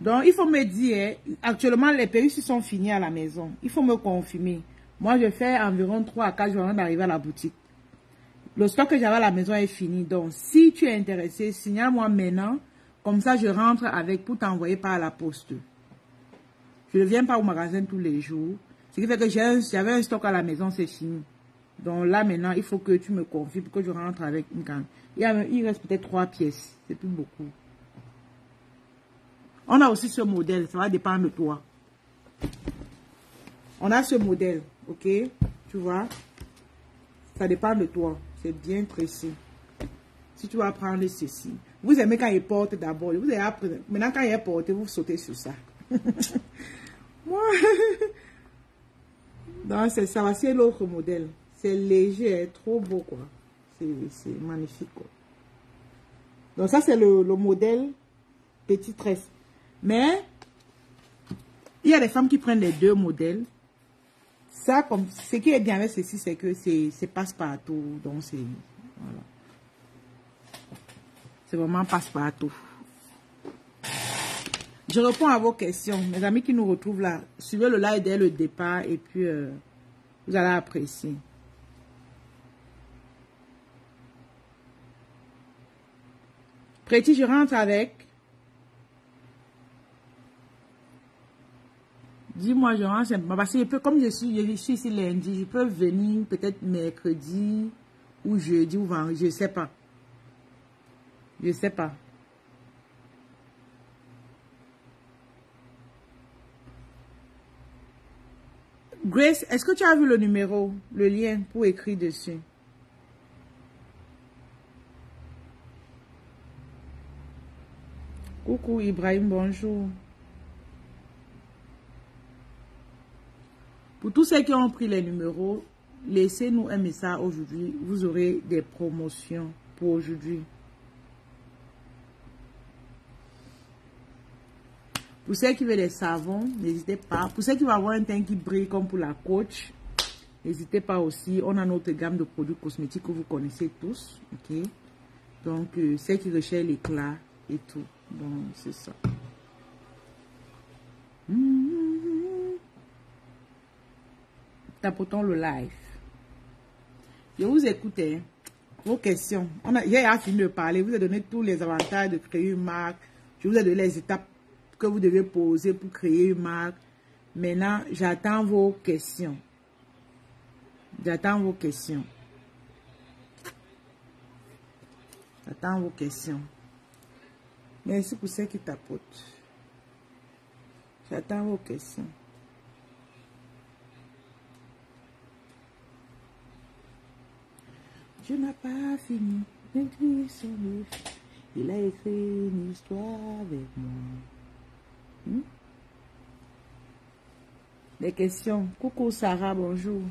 S1: Donc, il faut me dire, actuellement, les perruques sont finies à la maison. Il faut me confirmer. Moi, je fais environ 3 à 4 jours avant d'arriver à la boutique. Le stock que j'avais à la maison est fini. Donc, si tu es intéressé, signale-moi maintenant. Comme ça, je rentre avec pour t'envoyer par la poste. Je ne viens pas au magasin tous les jours. Ce qui fait que j'avais un stock à la maison, c'est fini. Donc là, maintenant, il faut que tu me confirmes que je rentre avec une canne. Il reste peut-être 3 pièces. C'est plus beaucoup. On a aussi ce modèle. Ça va dépendre de toi. On a ce modèle. Ok? Tu vois? Ça dépend de toi. C'est bien précis. Si tu vas prendre ceci. Vous aimez quand il porte d'abord. Vous allez après. Maintenant, quand il est porté, vous sautez sur ça. Moi. Donc, c'est ça. Voici l'autre modèle. C'est léger, trop beau, quoi. C'est magnifique, quoi. Donc, ça, c'est le modèle petit tresse. Mais, il y a des femmes qui prennent les deux modèles. Ça, comme, ce qui est bien avec ceci, c'est que c'est passe-partout. Donc, c'est, voilà. C'est vraiment passe-partout. Je réponds à vos questions. Mes amis qui nous retrouvent là, suivez le live dès le départ et puis vous allez apprécier. Prêti, je rentre avec. Dis-moi, je rentre simplement. Parce que comme je suis ici lundi, je peux venir peut-être mercredi ou jeudi ou vendredi. Je ne sais pas. Je ne sais pas. Grace, est-ce que tu as vu le numéro, le lien pour écrire dessus? Coucou Ibrahim, bonjour. Pour tous ceux qui ont pris les numéros, laissez-nous un message aujourd'hui. Vous aurez des promotions pour aujourd'hui. Pour ceux qui veulent des savons, n'hésitez pas. Pour ceux qui vont avoir un teint qui brille comme pour la coach, n'hésitez pas aussi. On a notre gamme de produits cosmétiques que vous connaissez tous. Ok. Donc, ceux qui recherchent l'éclat et tout. Donc, c'est ça. Tapotons le live. Je vous écoute. Vos questions. J'ai fini de parler. Je vous ai donné tous les avantages de créer une marque. Je vous ai donné les étapes que vous devez poser pour créer une marque. Maintenant, j'attends vos questions. J'attends vos questions. J'attends vos questions. Merci pour ceux qui tapotent. J'attends vos questions. Dieu n'a pas fini d'écrire son livre. Il a écrit une histoire avec moi. Des questions. Coucou Sarah, bonjour.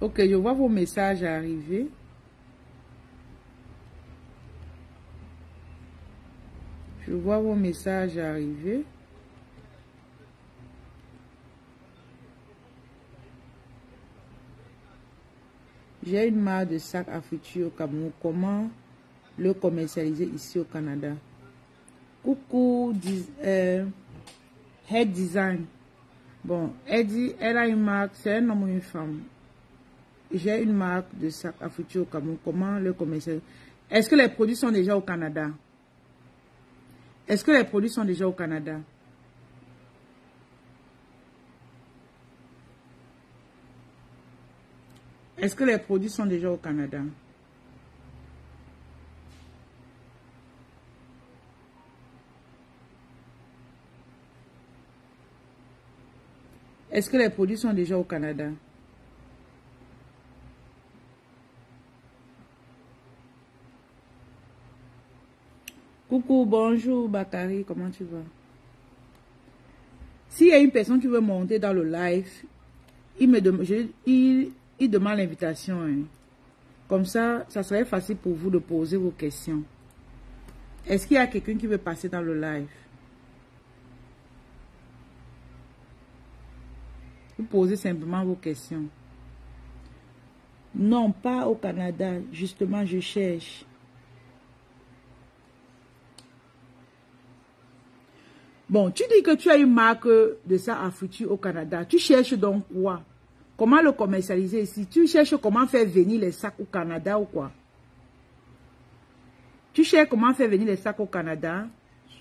S1: Ok, je vois vos messages arriver. Je vois vos messages arriver. J'ai une marque de sac à futur au Cameroun. Comment le commercialiser ici au Canada? Coucou, Head Design. Bon, elle a une marque, c'est un homme ou une femme. J'ai une marque de sac à futur au Cameroun. Comment le commercialiser? Est-ce que les produits sont déjà au Canada? Est-ce que les produits sont déjà au Canada? Est-ce que les produits sont déjà au Canada? Est-ce que les produits sont déjà au Canada? Coucou, bonjour Bakary, comment tu vas? S'il y a une personne qui veut monter dans le live, il demande l'invitation. Hein. Comme ça serait facile pour vous de poser vos questions. Est-ce qu'il y a quelqu'un qui veut passer dans le live? Vous posez simplement vos questions. Non, pas au Canada. Justement, je cherche. Bon, tu dis que tu as une marque de ça à futur au Canada. Tu cherches donc quoi? Comment le commercialiser ici? Tu cherches comment faire venir les sacs au Canada ou quoi? Tu cherches comment faire venir les sacs au Canada?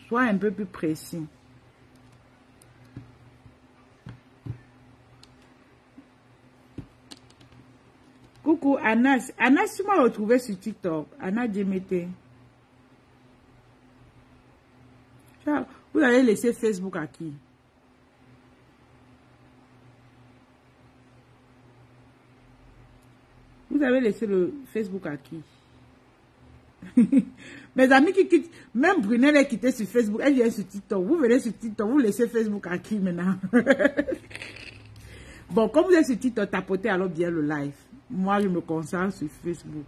S1: Sois un peu plus précis. Coucou Anas. Anas, tu m'as retrouvé sur TikTok. Anna Djemete. Vous allez laisser Facebook à qui? Vous avez laissé le Facebook à qui? Mes amis qui quittent, même Brunel est quitté sur Facebook, elle vient sur TikTok. Vous venez sur TikTok, vous laissez Facebook à qui maintenant? Bon, comme vous êtes sur TikTok, tapotez alors bien le live. Moi, je me concentre sur Facebook.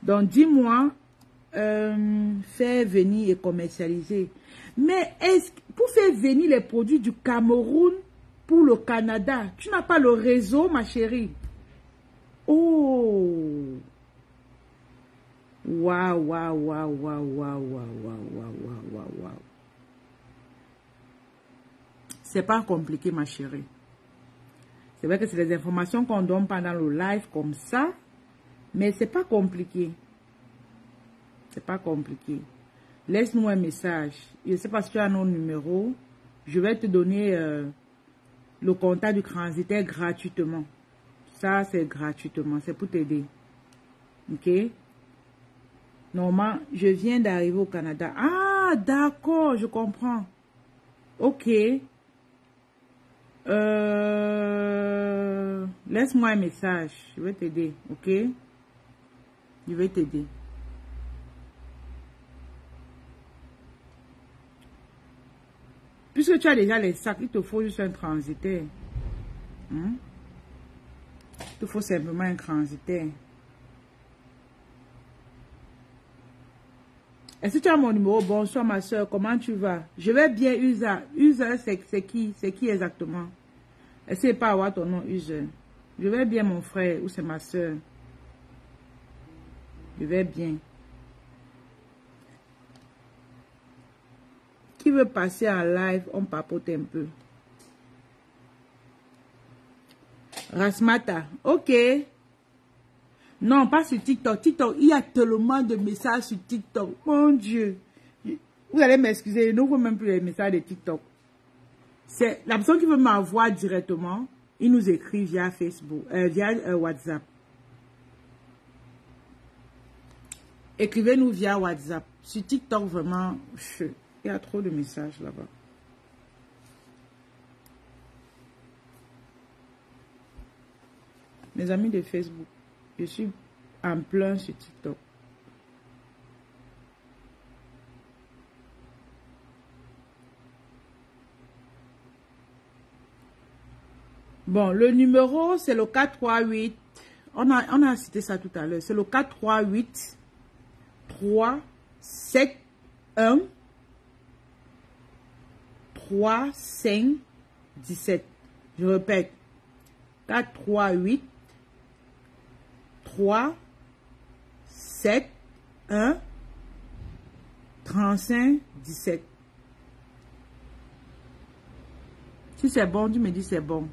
S1: Donc, dis-moi, faire venir et commercialiser. Mais est-ce pour faire venir les produits du Cameroun pour le Canada, tu n'as pas le réseau, ma chérie? Oh! Waouh, waouh, waouh, waouh, waouh, waouh, waouh, waouh, waouh, waouh. C'est pas compliqué, ma chérie. C'est vrai que c'est des informations qu'on donne pendant le live comme ça, mais c'est pas compliqué. C'est pas compliqué. Laisse-nous un message. Je ne sais pas si tu as nos numéros. Je vais te donner le contact du transitaire gratuitement. Ça, c'est gratuitement. C'est pour t'aider. Ok? Normalement, je viens d'arriver au Canada. Ah, d'accord, je comprends. Ok. Laisse-moi un message. Je vais t'aider. Ok? Je vais t'aider. Puisque tu as déjà les sacs, il te faut juste un transitaire. Il te faut simplement un transitaire. Est-ce que tu as mon numéro? Bonsoir ma soeur, comment tu vas? Je vais bien, Usa. Usa, c'est qui? C'est qui exactement? Essaye pas avoir ton nom, Usa. Je vais bien mon frère, ou c'est ma soeur? Je vais bien. Qui veut passer en live? On papote un peu. Rasmata, ok. Non, pas sur TikTok. TikTok, il y a tellement de messages sur TikTok. Mon Dieu. Vous allez m'excuser, il ne faut même plus les messages de TikTok. C'est la personne qui veut m'avoir directement, il nous écrit via Facebook, via WhatsApp. Écrivez-nous via WhatsApp. Sur TikTok, vraiment, il y a trop de messages là-bas. Mes amis de Facebook, je suis en plein sur TikTok. Bon, le numéro, c'est le 438. On a cité ça tout à l'heure. C'est le 438 371 3517. Je répète. 438 371 3517. Si c'est bon, tu me dis c'est bon.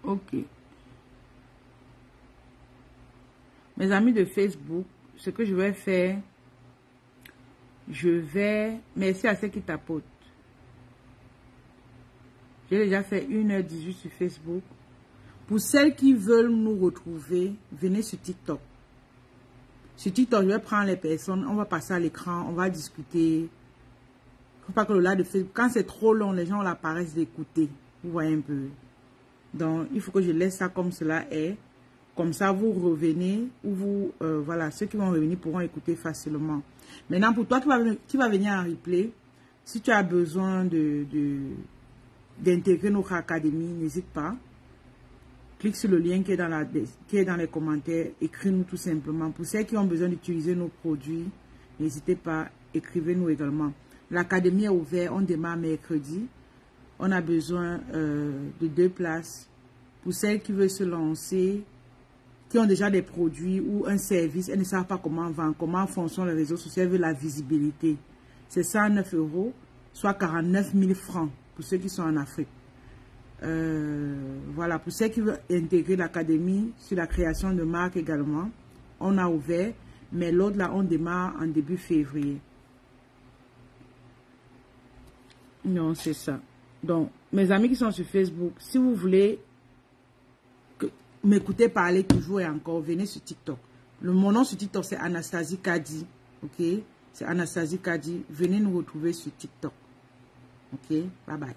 S1: Ok. Mes amis de Facebook, ce que je vais faire, merci à ceux qui tapotent. J'ai déjà fait 1h18 sur Facebook. Pour celles qui veulent nous retrouver, venez sur TikTok. Sur TikTok, je vais prendre les personnes, on va passer à l'écran, on va discuter. Il ne faut pas que le live de Facebook, quand c'est trop long, les gens l'apparaissent d'écouter. Vous voyez un peu. Donc, il faut que je laisse ça comme cela est. Comme ça, vous revenez, ou vous, voilà, ceux qui vont revenir pourront écouter facilement. Maintenant, pour toi qui va venir en replay, si tu as besoin d'intégrer notre académie, n'hésite pas. Clique sur le lien qui est dans les commentaires. Écris-nous tout simplement. Pour ceux qui ont besoin d'utiliser nos produits, n'hésitez pas, écrivez-nous également. L'académie est ouverte, on démarre mercredi. On a besoin de 2 places. Pour celles qui veulent se lancer, qui ont déjà des produits ou un service, elles ne savent pas comment vendre, comment fonctionnent les réseaux sociaux, elles veulent la visibilité. C'est 109 €, soit 49 000 francs pour ceux qui sont en Afrique. Voilà, pour ceux qui veulent intégrer l'académie sur la création de marques également, on a ouvert, mais l'autre là, on démarre en début février. Non, c'est ça. Donc, mes amis qui sont sur Facebook, si vous voulez m'écouter parler toujours et encore, venez sur TikTok. Mon nom sur TikTok, c'est Anastasie Kadi. Ok? C'est Anastasie Kadi. Venez nous retrouver sur TikTok. Ok? Bye bye.